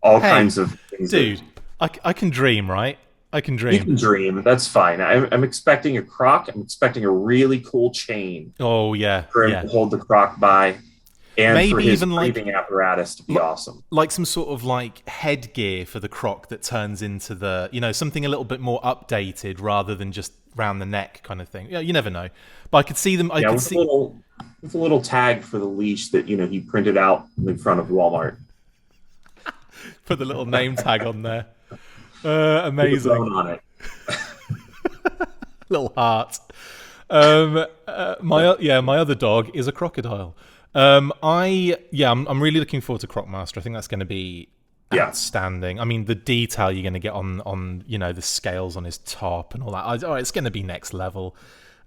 S2: all kinds of things.
S1: Dude, I can dream, right? I can dream.
S2: You can dream. That's fine. I'm expecting a croc. I'm expecting a really cool chain.
S1: Oh, yeah.
S2: For him to hold the croc by. And
S1: maybe
S2: for his
S1: even
S2: breathing apparatus to be awesome.
S1: Like some sort of like headgear for the croc that turns into the, something a little bit more updated rather than just round the neck kind of thing. Yeah, you never know. But I could see them.
S2: With a little tag for the leash that, he printed out in front of Walmart.
S1: Put the little name tag on there. Amazing.
S2: On it.
S1: Little heart. My other dog is a crocodile. I'm really looking forward to Crocmaster. I think that's going to be outstanding. I mean, the detail you're going to get on the scales on his top and all that. It's going to be next level.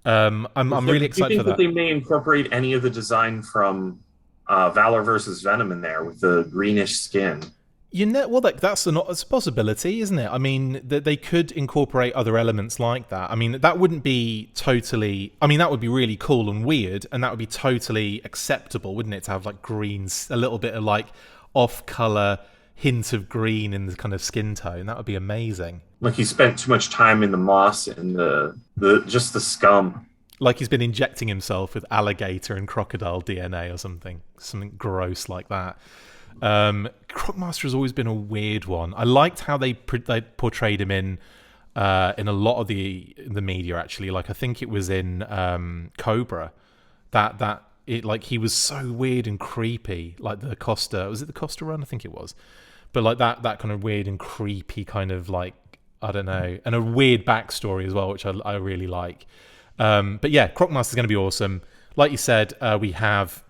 S1: I'm really excited for that.
S2: Do you think that they may incorporate any of the design from Valor versus Venom in there with the greenish skin?
S1: That's a possibility, isn't it? I mean, they could incorporate other elements like that. I mean, that wouldn't be totally... I mean, that would be really cool and weird, and that would be totally acceptable, wouldn't it? To have, like, greens, a little bit of, like, off-colour hint of green in the kind of skin tone. That would be amazing.
S2: Like he spent too much time in the moss and the just the scum.
S1: Like he's been injecting himself with alligator and crocodile DNA or something gross like that. Crocmaster has always been a weird one. I liked how they portrayed him in a lot of the media, actually. Like I think it was in Cobra that he was so weird and creepy. Like the Costa, was it the Costa run? I think it was. But like that kind of weird and creepy kind of like, I don't know, and a weird backstory as well, which I really like. But yeah, Crocmaster's going to be awesome. Like you said, we have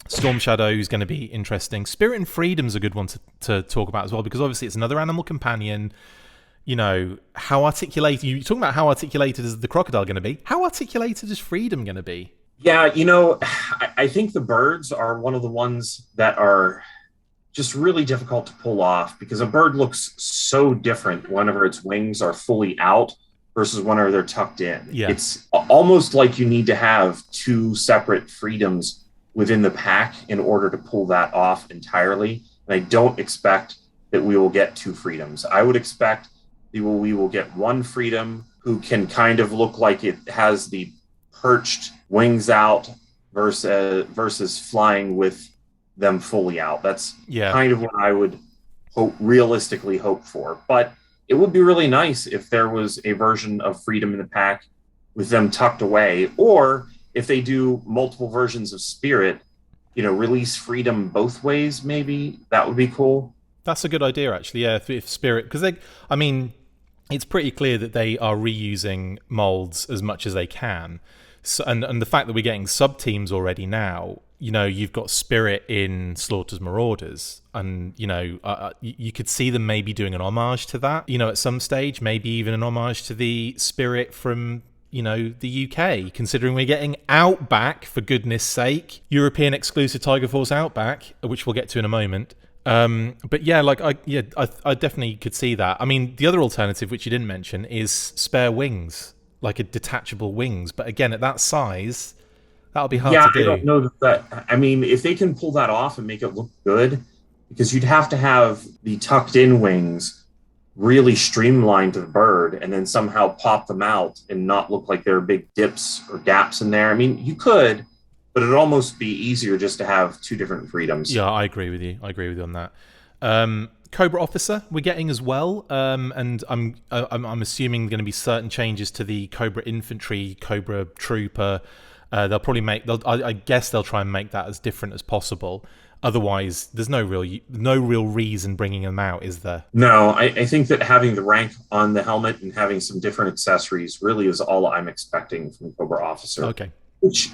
S1: Storm Shadow is going to be interesting. Spirit and Freedom's a good one to talk about as well, because obviously it's another animal companion. How articulated... You're talking about how articulated is the crocodile going to be. How articulated is Freedom going to be?
S2: Yeah, I think the birds are one of the ones that are just really difficult to pull off, because a bird looks so different whenever its wings are fully out versus whenever they're tucked in.
S1: Yeah.
S2: It's almost like you need to have two separate Freedoms within the pack in order to pull that off entirely. And I don't expect that we will get two Freedoms. I would expect we will get one Freedom who can kind of look like it has the perched wings out versus flying with them fully out. That's kind of what I would realistically hope for. But it would be really nice if there was a version of Freedom in the pack with them tucked away, or if they do multiple versions of Spirit, release Freedom both ways, maybe. That would be cool. That's
S1: a good idea, actually, yeah, if Spirit... Because, it's pretty clear that they are reusing molds as much as they can. So, and the fact that we're getting sub-teams already now, you've got Spirit in Slaughter's Marauders, and, you could see them maybe doing an homage to that, at some stage, maybe even an homage to the Spirit from... the UK, considering we're getting Outback, for goodness sake. European exclusive Tiger Force Outback, which we'll get to in a moment. But yeah, I definitely could see that. I mean, the other alternative, which you didn't mention, is spare wings, like a detachable wings. But again, at that size, that'll be hard to do.
S2: I don't know that. I mean, if they can pull that off and make it look good, because you'd have to have the tucked in wings really streamlined to the bird and then somehow pop them out and not look like there are big dips or gaps in there. I mean, you could, but it'd almost be easier just to have two different freedoms.
S1: Yeah, I agree with you. I agree with you on that. Cobra Officer, we're getting as well, and I'm assuming going to be certain changes to the Cobra Infantry, Cobra Trooper. They'll probably I guess they'll try and make that as different as possible. Otherwise, there's no real reason bringing them out, is there?
S2: No, I think that having the rank on the helmet and having some different accessories really is all I'm expecting from Cobra Officer.
S1: Okay,
S2: which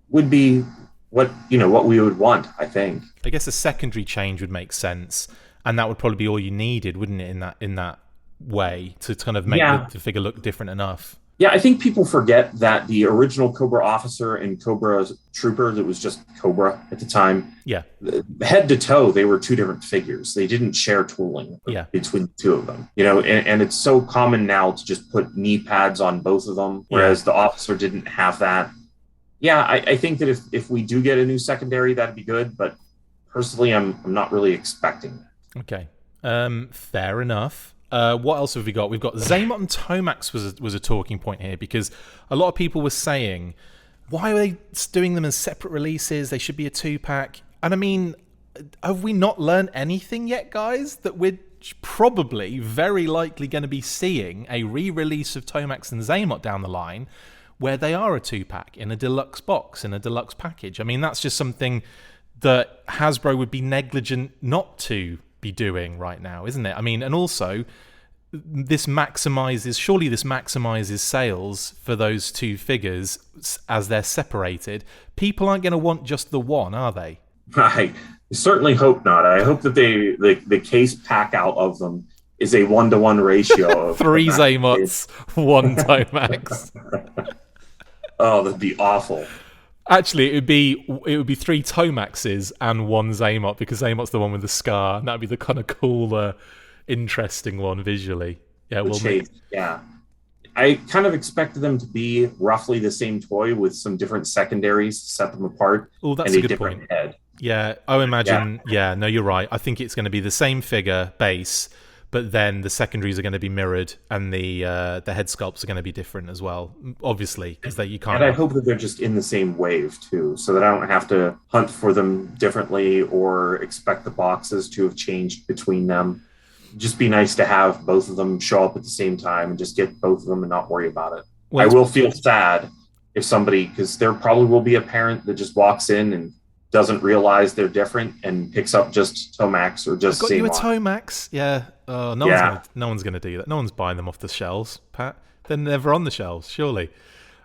S2: would be what we would want, I think.
S1: I guess a secondary change would make sense, and that would probably be all you needed, wouldn't it? In that way, to kind of make the figure look different enough.
S2: Yeah, I think people forget that the original Cobra Officer and Cobra Trooper, that was just Cobra at the time.
S1: Yeah.
S2: Head to toe, they were two different figures. They didn't share tooling between the two of them. And it's so common now to just put knee pads on both of them, whereas the Officer didn't have that. Yeah, I think that if we do get a new secondary, that'd be good. But personally, I'm not really expecting that.
S1: Okay. Fair enough. What else have we got? We've got Xamot and Tomax was a talking point here, because a lot of people were saying, why are they doing them as separate releases? They should be a 2-pack. And I mean, have we not learned anything yet, guys? That we're probably very likely going to be seeing a re-release of Tomax and Xamot down the line, where they are a 2-pack in a deluxe box, in a deluxe package. I mean, that's just something that Hasbro would be negligent not to be doing right now, isn't it? I mean, and also this maximizes sales for those two figures as they're separated. People aren't going to want just the one, are they?
S2: I certainly hope not. I hope that the case pack out of them is a 1-to-1 ratio of
S1: 3 Xamots, 1 Tomax.
S2: Oh, that'd be awful.
S1: Actually, it would be 3 Tomaxes and 1 Xamot, because Xamot's the one with the scar, and that'd be the kind of cooler, interesting one visually. Yeah,
S2: yeah. I kind of expected them to be roughly the same toy with some different secondaries to set them apart.
S1: Oh, that's
S2: and
S1: a good point.
S2: Head.
S1: Yeah, I imagine. Yeah, no, you're right. I think it's going to be the same figure base, but then the secondaries are going to be mirrored, and the head sculpts are going to be different as well, obviously, because you can't.
S2: And I hope that they're just in the same wave too, so that I don't have to hunt for them differently or expect the boxes to have changed between them. Just be nice to have both of them show up at the same time and just get both of them and not worry about it. Well, I will feel sad if somebody, because there probably will be a parent that just walks in and doesn't realize they're different and picks up just Tomax or just.
S1: I've got you a Tomax, yeah. No one's going to do that. No one's buying them off the shelves, Pat. They're never on the shelves, surely.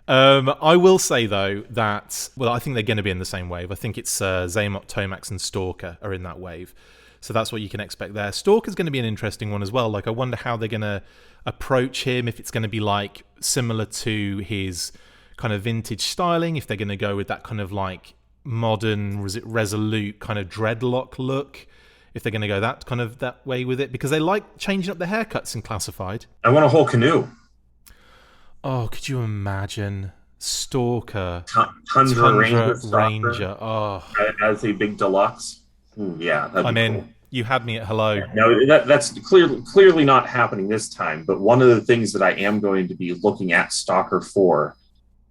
S1: I will say though that I think they're going to be in the same wave. I think it's Xamot, Tomax, and Stalker are in that wave. So that's what you can expect there. Stalker's going to be an interesting one as well. Like, I wonder how they're going to approach him, if it's going to be like similar to his kind of vintage styling, if they're going to go with that kind of like modern, resolute kind of dreadlock look, if they're going to go that way with it, because they like changing up their haircuts in Classified.
S2: I want a whole canoe.
S1: Oh, could you imagine Stalker,
S2: Tundra Ranger, as a big deluxe? Yeah,
S1: I'm in. Cool. You had me at hello.
S2: No, that's clearly not happening this time. But one of the things that I am going to be looking at Stalker for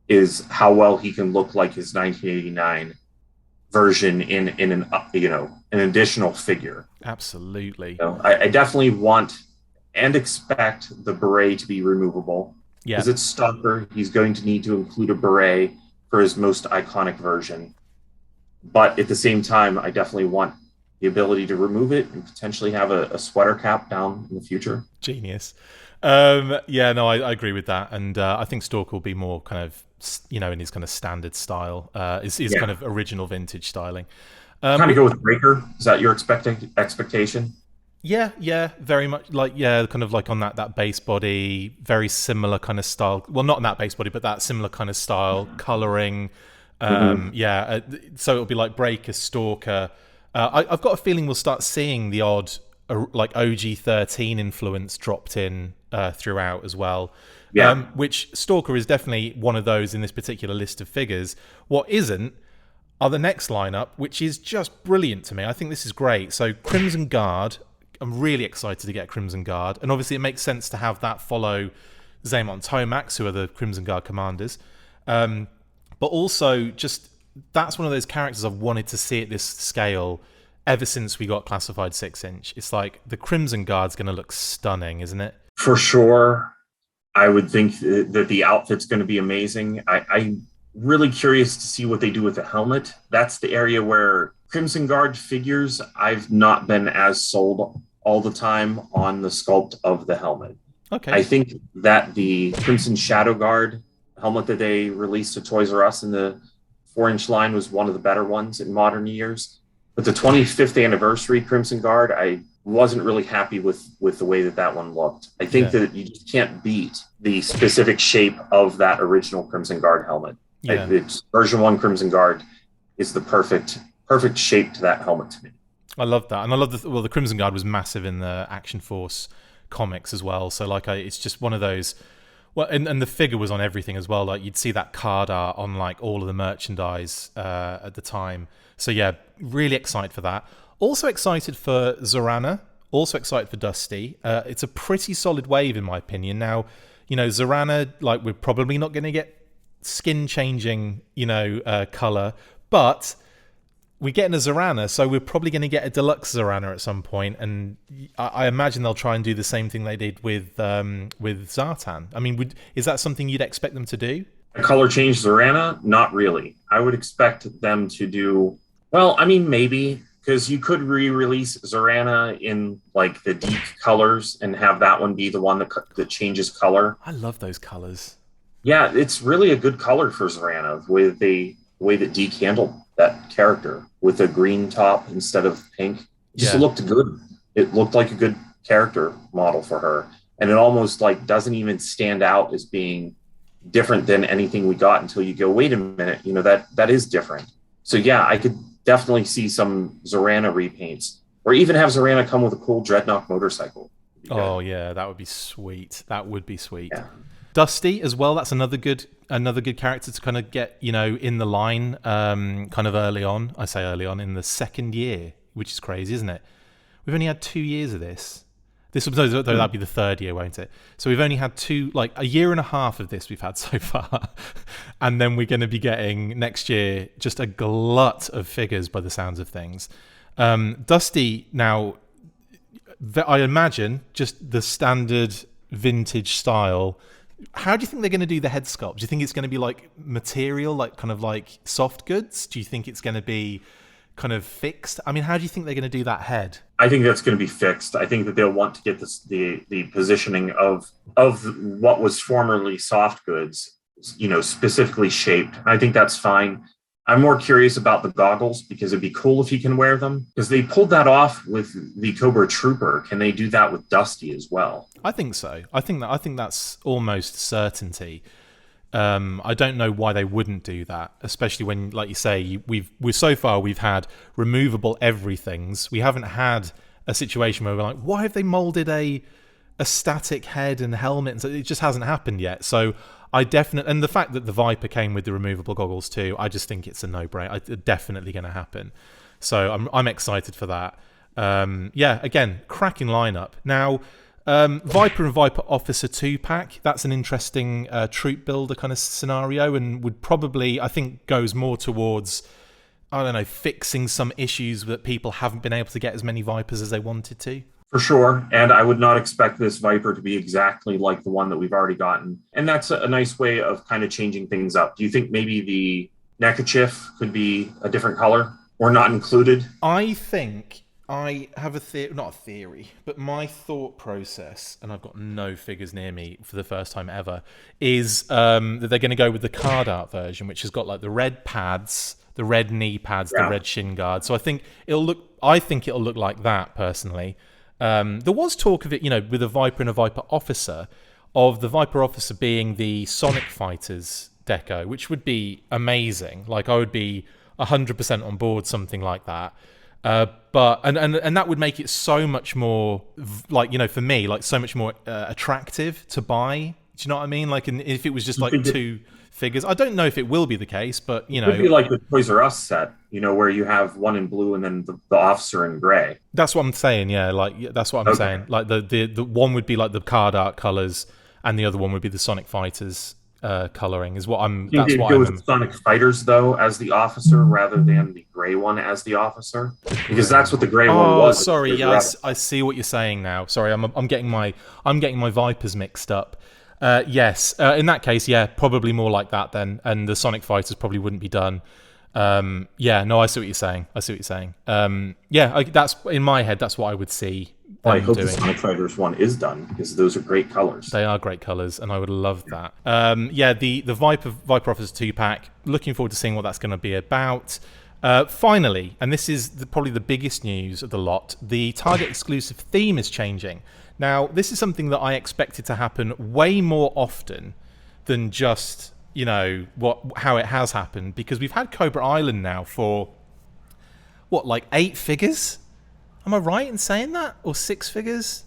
S2: is how well he can look like his 1989 version in an additional figure.
S1: Absolutely.
S2: So I definitely want and expect the beret to be removable. Yeah, because it's Stalker. He's going to need to include a beret for his most iconic version. But at the same time, I definitely want the ability to remove it and potentially have a sweater cap down in the future.
S1: Genius. I agree with that. And I think Stalker will be more kind of, in his kind of standard style, his kind of original vintage styling.
S2: Kind of go with Breaker. Is that your expectation?
S1: Yeah, very much kind of like on that base body, very similar kind of style. Well, not on that base body, but that similar kind of style, coloring. So it'll be like Breaker, Stalker, I've got a feeling we'll start seeing the odd like OG-13 influence dropped in throughout as well.
S2: Yeah.
S1: Which Stalker is definitely one of those in this particular list of figures. What isn't are the next lineup, which is just brilliant to me. I think this is great. So Crimson Guard, I'm really excited to get Crimson Guard, and obviously it makes sense to have that follow Xamot Tomax, who are the Crimson Guard commanders. But also, just that's one of those characters I've wanted to see at this scale ever since we got classified 6-inch. It's like the Crimson Guard's going to look stunning, isn't it?
S2: For sure. I would think that the outfit's going to be amazing. I'm really curious to see what they do with the helmet. That's the area where Crimson Guard figures, I've not been as sold all the time on the sculpt of the helmet.
S1: Okay.
S2: I think that the Crimson Shadow Guard helmet that they released to Toys R Us in the 4-inch line was one of the better ones in modern years. But the 25th anniversary Crimson Guard, I wasn't really happy with the way that one looked. I think that you just can't beat the specific shape of that original Crimson Guard helmet.
S1: Yeah.
S2: It's version 1 Crimson Guard is the perfect shape to that helmet to me.
S1: I love that. And I love the Crimson Guard was massive in the Action Force comics as well. So like it's just one of those. Well, and the figure was on everything as well. Like you'd see that card art on like all of the merchandise at the time. So yeah, really excited for that. Also excited for Zorana. Also excited for Dusty. It's a pretty solid wave in my opinion. Now, Zorana, like we're probably not going to get skin changing, color, but we're getting a Zorana, so we're probably going to get a deluxe Zorana at some point, and I imagine they'll try and do the same thing they did with Zartan. I mean, is that something you'd expect them to do?
S2: A color change Zorana? Not really. I would expect them to do, well, I mean, maybe, because you could re-release Zorana in like the deep colors and have that one be the one that changes color.
S1: I love those colors.
S2: Yeah, it's really a good color for Zorana with the way that Deke handled that character with a green top instead of pink. It just looked good. It looked like a good character model for her. And it almost like doesn't even stand out as being different than anything we got until you go, wait a minute, that is different. So yeah, I could definitely see some Zorana repaints, or even have Zorana come with a cool Dreadnought motorcycle.
S1: Oh yeah, that would be sweet. That would be sweet.
S2: Yeah.
S1: Dusty as well. That's another good character to kind of get in the line kind of early on. I say early on in the second year, which is crazy, isn't it? We've only had 2 years of this. That'd be the third year, won't it? So we've only had a year and a half of this we've had so far, and then we're going to be getting next year just a glut of figures by the sounds of things. Dusty now, I imagine just the standard vintage style. How do you think they're going to do the head sculpt? Do you think it's going to be like material, like kind of like soft goods? Do you think it's going to be kind of fixed? I mean, how do you think they're going to do that head?
S2: I think that's going to be fixed. I think that they'll want to get the positioning of what was formerly soft goods, specifically shaped. I think that's fine. I'm more curious about the goggles because it'd be cool if he can wear them, because they pulled that off with the Cobra Trooper. Can they do that with Dusty as well?
S1: I think so. I think that's almost certainty. I don't know why they wouldn't do that, especially when, like you say, we've had removable everythings. We haven't had a situation where we're like, why have they molded a static head and helmet? And so it just hasn't happened yet. So and the fact that the Viper came with the removable goggles too, I just think it's a no-brainer. It's definitely going to happen. So I'm excited for that. Again, cracking lineup. Now, Viper and Viper Officer 2-pack, that's an interesting troop builder kind of scenario, and would probably, I think, goes more towards, I don't know, fixing some issues that people haven't been able to get as many Vipers as they wanted to.
S2: For sure. And I would not expect this Viper to be exactly like the one that we've already gotten. And that's a nice way of kind of changing things up. Do you think maybe the neckerchief could be a different color or not included?
S1: I think I have not a theory, but my thought process, and I've got no figures near me for the first time ever, is that they're going to go with the card art version, which has got like the red pads, the red knee pads, the red shin guard. So I think it'll look like that personally. There was talk of it, with a Viper and a Viper Officer, of the Viper Officer being the Sonic Fighters deco, which would be amazing. Like I would be 100% on board something like that. But and that would make it so much more like, you know, for me, like so much more attractive to buy. Do you know what I mean? Like, if it was just like two figures, I don't know if it will be the case, but you know,
S2: it'd be like the Toys R Us set, you know, where you have one in blue and then the officer in gray.
S1: That's what I'm saying. Yeah, like that's what I'm saying. Like the one would be like the card art colors, and the other one would be the Sonic Fighters coloring. Is what I'm.
S2: You
S1: that's
S2: did
S1: what
S2: go
S1: I'm.
S2: with Sonic Fighters though as the officer rather than the gray one as the officer, because that's what the gray one was.
S1: Sorry, yeah, I see what you're saying now. Sorry, I'm getting my Vipers mixed up. Yes, in that case, yeah, probably more like that then, and the Sonic Fighters probably wouldn't be done. Yeah, no, I see what you're saying. Yeah, that's in my head. That's what I would see.
S2: I hope the Sonic Fighters one is done because those are great colors.
S1: They are great colors, and I would love that. Yeah, the Viper Officer 2-pack. Looking forward to seeing what that's going to be about. Finally, and this is probably the biggest news of the lot, the Target exclusive theme is changing. Now, this is something that I expected to happen way more often than just, you know, how it has happened, because we've had Cobra Island now for what, like 8 figures? Am I right in saying that? Or 6 figures?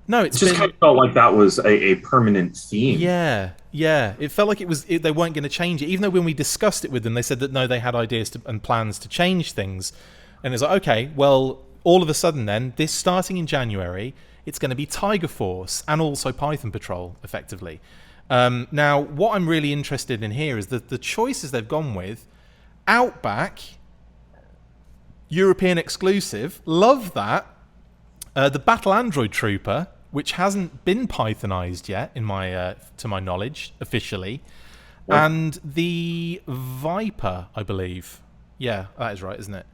S1: No, it's
S2: just kind of felt like that was a permanent theme.
S1: Yeah. It felt like they weren't going to change it, even though when we discussed it with them, they said that no, they had ideas and plans to change things. And it's like, okay, well, all of a sudden then, this starting in January, it's going to be Tiger Force and also Python Patrol, effectively. Now, what I'm really interested in here is the choices they've gone with. Outback, European exclusive, love that. The Battle Android Trooper, which hasn't been Pythonized yet, to my knowledge, officially. What? And the Viper, I believe. Yeah, that is right, isn't it?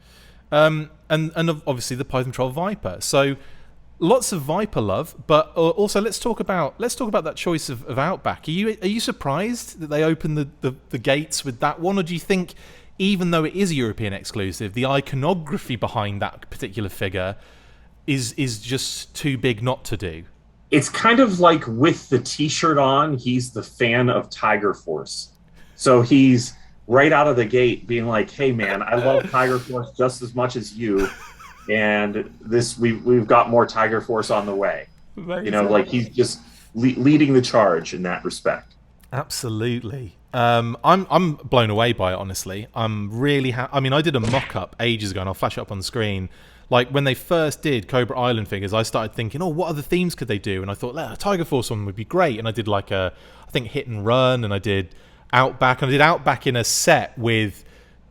S1: And obviously the Python Patrol Viper. So lots of Viper love, but also let's talk about that choice of Outback. Are you surprised that they opened the gates with that one, or do you think, even though it is a European exclusive, the iconography behind that particular figure is just too big not to do?
S2: It's kind of like with the T-shirt on, he's the fan of Tiger Force, so he's right out of the gate being like, "Hey man, I love Tiger Force just as much as you." And we've got more Tiger Force on the way. You know, like he's just leading the charge in that respect.
S1: Absolutely. I'm blown away by it, honestly. I'm really I mean, I did a mock-up ages ago, and I'll flash it up on the screen. Like, when they first did Cobra Island figures, I started thinking, oh, what other themes could they do? And I thought, a Tiger Force one would be great. And I did like I think Hit and Run, and I did Outback. And I did Outback in a set with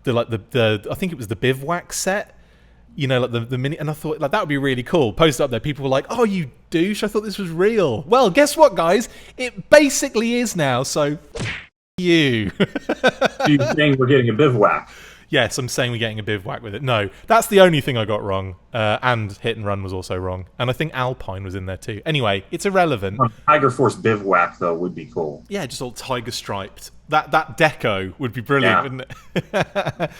S1: I think it was the Bivouac set. You know, like the mini, and I thought like that would be really cool. Posted up there, people were like, "Oh, you douche! I thought this was real." Well, guess what, guys? It basically is now. So, you.
S2: You're saying we're getting a Bivouac?
S1: Yes, I'm saying we're getting a Bivouac with it. No, that's the only thing I got wrong. And Hit and Run was also wrong, and I think Alpine was in there too. Anyway, it's irrelevant.
S2: Tiger Force Bivouac though would be cool.
S1: Yeah, just all tiger striped. That deco would be brilliant, wouldn't it?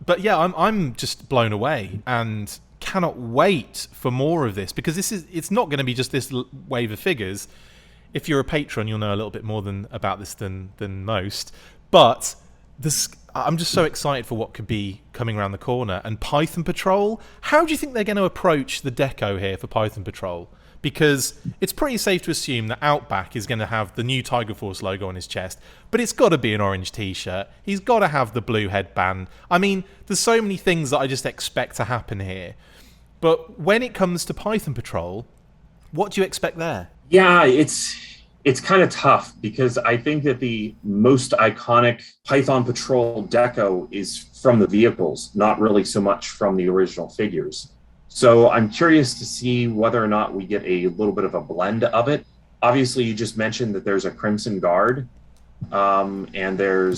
S1: But yeah, I'm just blown away and cannot wait for more of this, because it's not going to be just this wave of figures. If you're a patron, you'll know a little bit more about this than most. But I'm just so excited for what could be coming around the corner. And Python Patrol, how do you think they're going to approach the deco here for Python Patrol? Because it's pretty safe to assume that Outback is going to have the new Tiger Force logo on his chest, but it's got to be an orange t-shirt. He's got to have the blue headband. I mean, there's so many things that I just expect to happen here. But when it comes to Python Patrol, what do you expect there?
S2: Yeah, it's kind of tough, because I think that the most iconic Python Patrol deco is from the vehicles, not really so much from the original figures. So I'm curious to see whether or not we get a little bit of a blend of it. Obviously, you just mentioned that there's a Crimson Guard, and there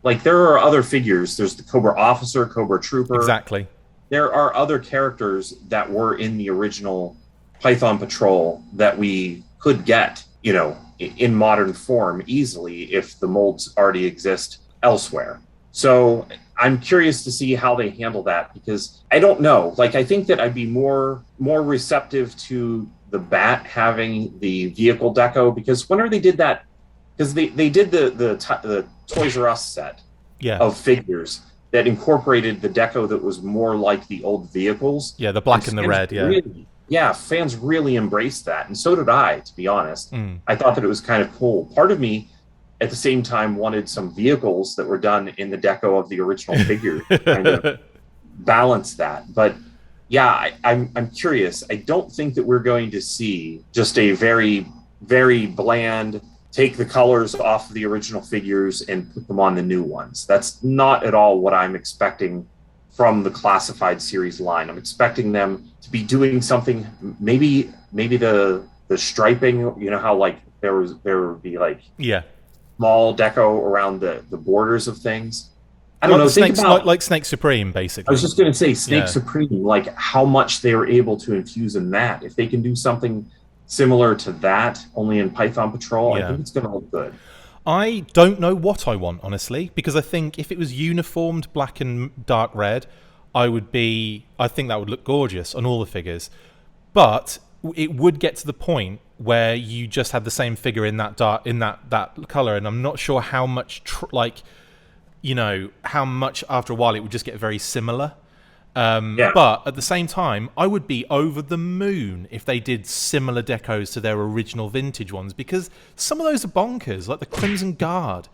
S2: are other figures. There's the Cobra Officer, Cobra Trooper.
S1: Exactly.
S2: There are other characters that were in the original Python Patrol that we could get, you know, in modern form easily if the molds already exist elsewhere. So I'm curious to see how they handle that, because I don't know. Like, I think that I'd be more receptive to the Bat having the vehicle deco, because whenever they did that, because they did the Toys R Us set of figures, that incorporated the deco that was more like the old vehicles.
S1: Yeah, the black and the red,
S2: fans really embraced that, and so did I, to be honest. I thought that it was kind of cool. Part of me, at the same time, wanted some vehicles that were done in the deco of the original figure to kind of balance that. But yeah, I'm curious. I don't think that we're going to see just a very, very bland, take the colors off of the original figures and put them on the new ones. That's not at all what I'm expecting from the classified series line. I'm expecting them to be doing something, maybe the striping, you know how like there would be like small deco around the borders of things. I don't know.
S1: Think about, like Snake Supreme, basically.
S2: I was just going to say Snake Supreme, like how much they were able to infuse in that. If they can do something similar to that, only in Python Patrol, I think it's going to look good.
S1: I don't know what I want, honestly, because I think if it was uniformed black and dark red, I think that would look gorgeous on all the figures. But it would get to the point where you just had the same figure in that that color, and I'm not sure how much how much after a while it would just get very similar. But at the same time, I would be over the moon if they did similar decos to their original vintage ones, because some of those are bonkers, like the Crimson Guard,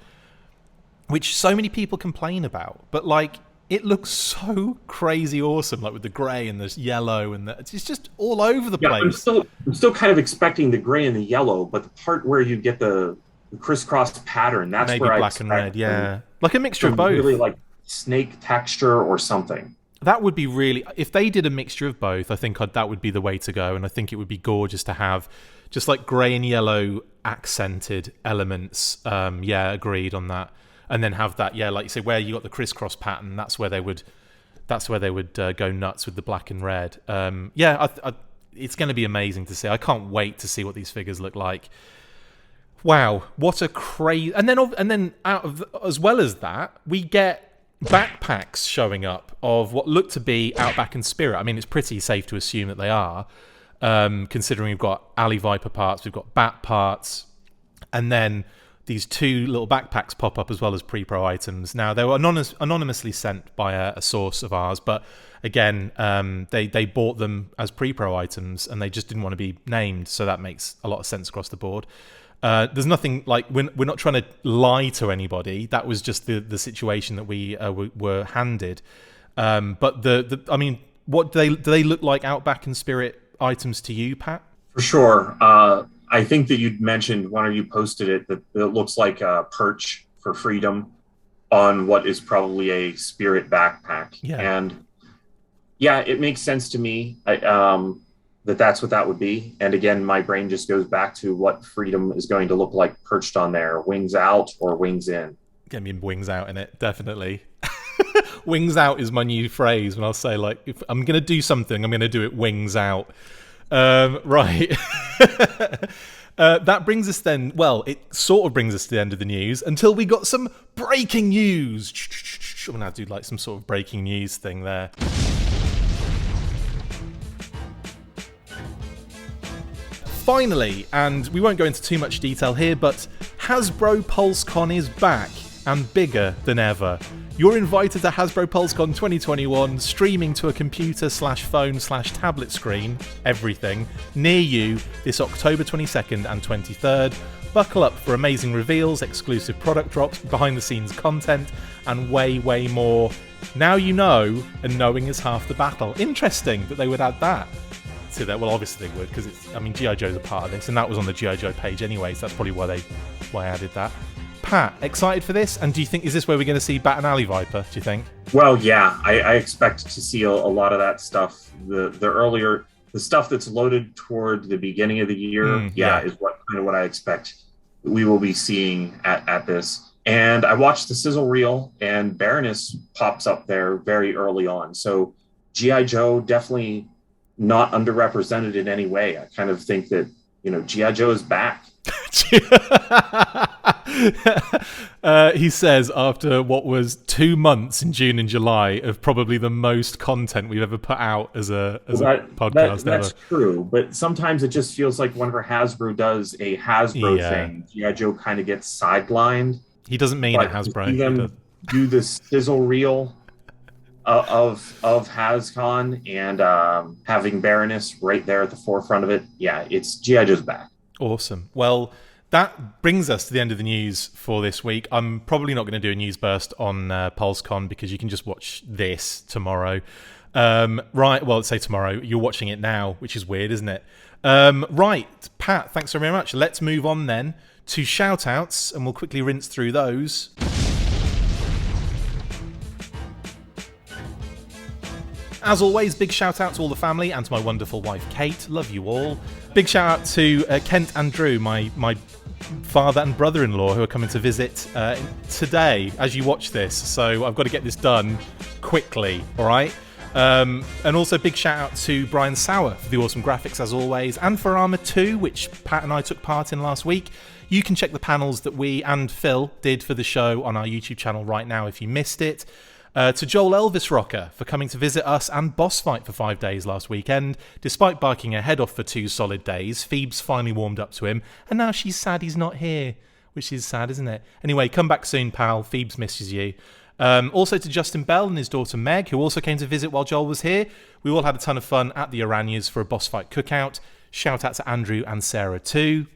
S1: which so many people complain about. But like, it looks so crazy awesome, like with the grey and the yellow, and it's just all over the place.
S2: I'm still kind of expecting the grey and the yellow, but the part where you get the crisscross pattern, that's
S1: maybe
S2: where
S1: black and red, like a mixture of both,
S2: really like snake texture or something.
S1: That would be really, if they did a mixture of both, I think that would be the way to go, and I think it would be gorgeous to have just like grey and yellow accented elements. Agreed on that. And then have that, like you say, where you got the crisscross pattern, that's where they would go nuts with the black and red. It's going to be amazing to see. I can't wait to see what these figures look like. Wow, what a crazy! And then out of as well as that, we get backpacks showing up of what look to be Outback and Spirit. I mean, it's pretty safe to assume that they are, considering we've got Alley Viper parts, we've got Bat parts, and then these two little backpacks pop up as well as pre-pro items. Now, they were anonymously sent by a source of ours, but again, they bought them as pre-pro items, and they just didn't want to be named, so that makes a lot of sense across the board. There's nothing like we're not trying to lie to anybody. That was just the situation that we were handed. But I mean, what do they look like Outback and Spirit items to you, Pat?
S2: For sure. I think that you'd mentioned, one of you posted it, that it looks like a perch for freedom on what is probably a Spirit backpack.
S1: Yeah.
S2: And yeah, it makes sense to me. That's what that would be. And again, my brain just goes back to what freedom is going to look like perched on there, wings out or wings in.
S1: Get me wings out in it, definitely. Wings out is my new phrase when I'll say, like, if I'm going to do something, I'm going to do it wings out. Right. That brings us then, well, it sort of brings us to the end of the news until we got some breaking news. I'm going to do like some sort of breaking news thing there. Finally, and we won't go into too much detail here, but Hasbro PulseCon is back and bigger than ever. You're invited to Hasbro PulseCon 2021, streaming to a computer/phone/tablet screen, everything, near you this October 22nd and 23rd. Buckle up for amazing reveals, exclusive product drops, behind-the-scenes content, and way, way more. Now you know, and knowing is half the battle. Interesting that they would add that to that. Well, obviously they would, because G.I. Joe's a part of this, and that was on the G.I. Joe page anyway, so that's probably why I added that. Pat, excited for this? And do you think, is this where we're going to see Bat and Alley Viper, do you think?
S2: Well, yeah, I expect to see a lot of that stuff. The stuff that's loaded toward the beginning of the year, is what I expect we will be seeing at this. And I watched the sizzle reel, and Baroness pops up there very early on. So G.I. Joe definitely not underrepresented in any way. I kind of think that, G.I. Joe is back.
S1: He says after what was 2 months in June and July of probably the most content we've ever put out as a podcast.
S2: That's true, but sometimes it just feels like whenever Hasbro does a Hasbro thing, G.I. Joe kind of gets sidelined.
S1: He doesn't mean it, Hasbro.
S2: Do the sizzle reel of HasCon and having Baroness right there at the forefront of it. Yeah, it's G.I. Joe's back.
S1: Awesome. Well, that brings us to the end of the news for this week. I'm probably not going to do a news burst on PulseCon because you can just watch this tomorrow. Right, well, let's say tomorrow. You're watching it now, which is weird, isn't it? Right, Pat, thanks very much. Let's move on then to shout-outs, and we'll quickly rinse through those. As always, big shout out to all the family and to my wonderful wife Kate. Love you all. Big shout out to Kent and Drew, my father and brother-in-law, who are coming to visit today as you watch this. So I've got to get this done quickly, all right? And also big shout out to Brian Sauer for the awesome graphics as always, and for A.R.M.O.R 2, which Pat and I took part in last week. You can check the panels that we and Phil did for the show on our YouTube channel right now if you missed it. To Joel Elvis Rocker for coming to visit us and boss fight for 5 days last weekend. Despite barking her head off for 2 solid days, Phoebe's finally warmed up to him, and now she's sad he's not here, which is sad, isn't it? Anyway, come back soon, pal. Phoebe's misses you. Also to Justin Bell and his daughter Meg, who also came to visit while Joel was here. We all had a ton of fun at the Aranyas for a boss fight cookout. Shout out to Andrew and Sarah too.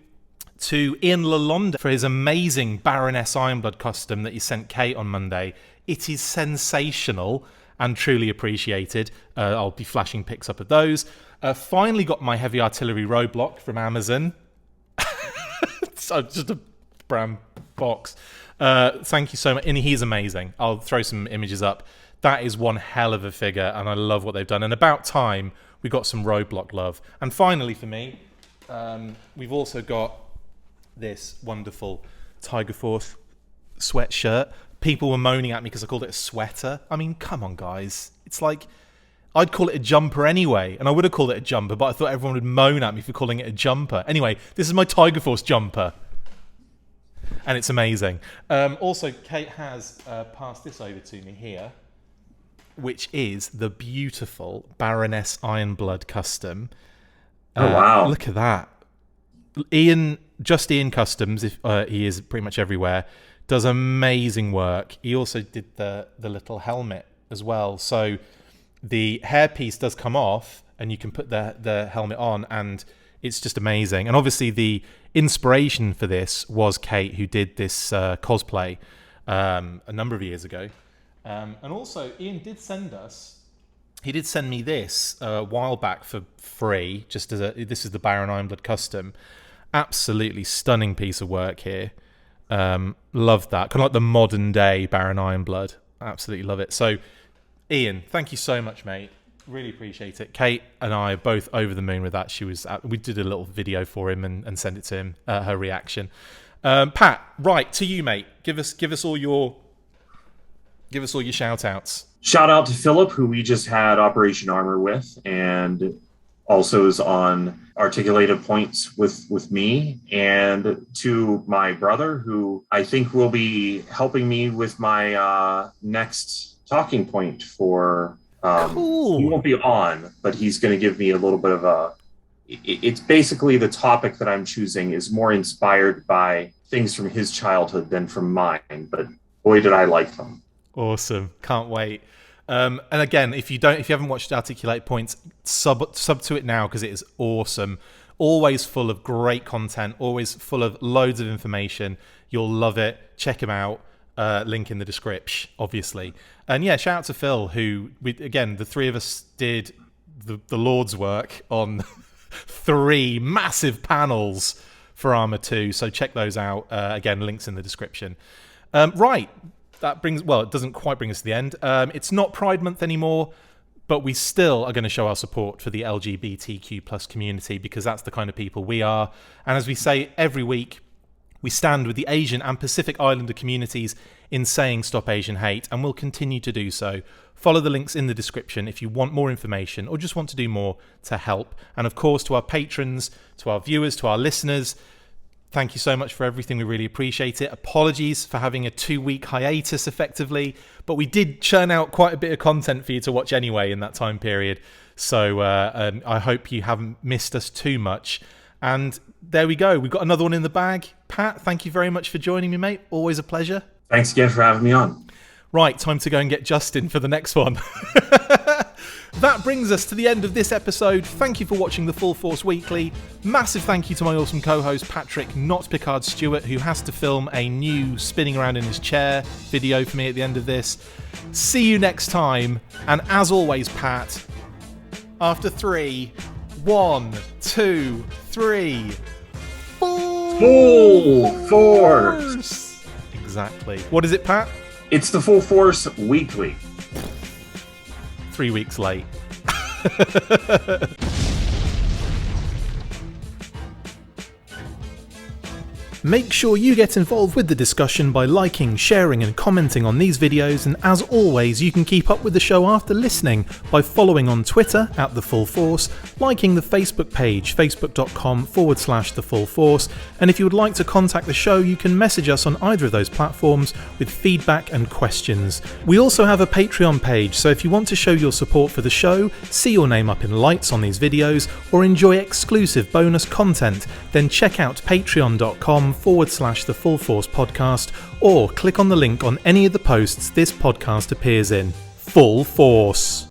S1: To Ian Lalonde for his amazing Baroness Ironblood custom that he sent Kate on Monday. It is sensational and truly appreciated. I'll be flashing pics up of those. Finally got my heavy artillery roadblock from Amazon. So just a brown box. Thank you so much. And he's amazing. I'll throw some images up. That is one hell of a figure, and I love what they've done. And about time we got some roadblock love. And finally for me, we've also got this wonderful Tiger Force sweatshirt. People were moaning at me because I called it a sweater. I mean, come on, guys. It's like, I'd call it a jumper anyway, and I would have called it a jumper, but I thought everyone would moan at me for calling it a jumper. Anyway, this is my Tiger Force jumper, and it's amazing. Also, Kate has passed this over to me here, which is the beautiful Baroness Ironblood custom.
S2: Oh, wow.
S1: Look at that. Ian Customs, if he is pretty much everywhere, does amazing work. He also did the little helmet as well. So the hairpiece does come off and you can put the helmet on, and it's just amazing. And obviously the inspiration for this was Kate, who did this cosplay a number of years ago. And also Ian did send me this a while back for free, just as this is the Baron Ironblood custom. Absolutely stunning piece of work here. Love that. Kind of like the modern day Baron Ironblood. Absolutely love it. So, Ian, thank you so much, mate. Really appreciate it. Kate and I are both over the moon with that. We did a little video for him and sent it to him, her reaction. Pat, right, to you, mate. Give us all your shout outs.
S2: Shout out to Philip, who we just had Operation A.R.M.O.R with, and also is on articulated points with me, and to my brother, who I think will be helping me with my next talking point for
S1: cool.
S2: He won't be on, but he's going to give me a little bit of it's basically the topic that I'm choosing is more inspired by things from his childhood than from mine, but boy did I like them.
S1: Awesome. Can't wait. And again, if you haven't watched Articulate Points, sub to it now because it is awesome. Always full of great content, always full of loads of information. You'll love it. Check him out. Link in the description, obviously. And yeah, shout out to Phil, who the three of us did the Lord's work on 3 massive panels for A.R.M.O.R 2. So check those out. Again, links in the description. Right. It doesn't quite bring us to the end. It's not Pride Month anymore, but we still are going to show our support for the LGBTQ plus community because that's the kind of people we are. And as we say every week, we stand with the Asian and Pacific Islander communities in saying Stop Asian Hate, and we'll continue to do so. Follow the links in the description if you want more information or just want to do more to help. And of course, to our patrons, to our viewers, to our listeners, thank you so much for everything. We really appreciate it. Apologies for having a 2-week hiatus effectively, but we did churn out quite a bit of content for you to watch anyway in that time period. So I hope you haven't missed us too much. And there we go. We've got another one in the bag. Pat, thank you very much for joining me, mate. Always a pleasure.
S2: Thanks again for having me on.
S1: Right, time to go and get Justin for the next one. That brings us to the end of this episode. Thank you for watching the Full Force Weekly. Massive thank you to my awesome co-host Patrick Notpicard Stewart, who has to film a new spinning around in his chair video for me at the end of this. See you next time, and as always, Pat, after 3, 1, 2, 3,
S2: Full Force!
S1: Exactly. What is it, Pat?
S2: It's the Full Force Weekly.
S1: 3 weeks late. Make sure you get involved with the discussion by liking, sharing and commenting on these videos, and as always you can keep up with the show after listening by following on Twitter @TheFullForce, liking the Facebook page facebook.com/TheFullForce, and if you would like to contact the show you can message us on either of those platforms with feedback and questions. We also have a Patreon page, so if you want to show your support for the show, see your name up in lights on these videos, or enjoy exclusive bonus content, then check out patreon.com/TheFullForce podcast, or click on the link on any of the posts this podcast appears in. Full Force!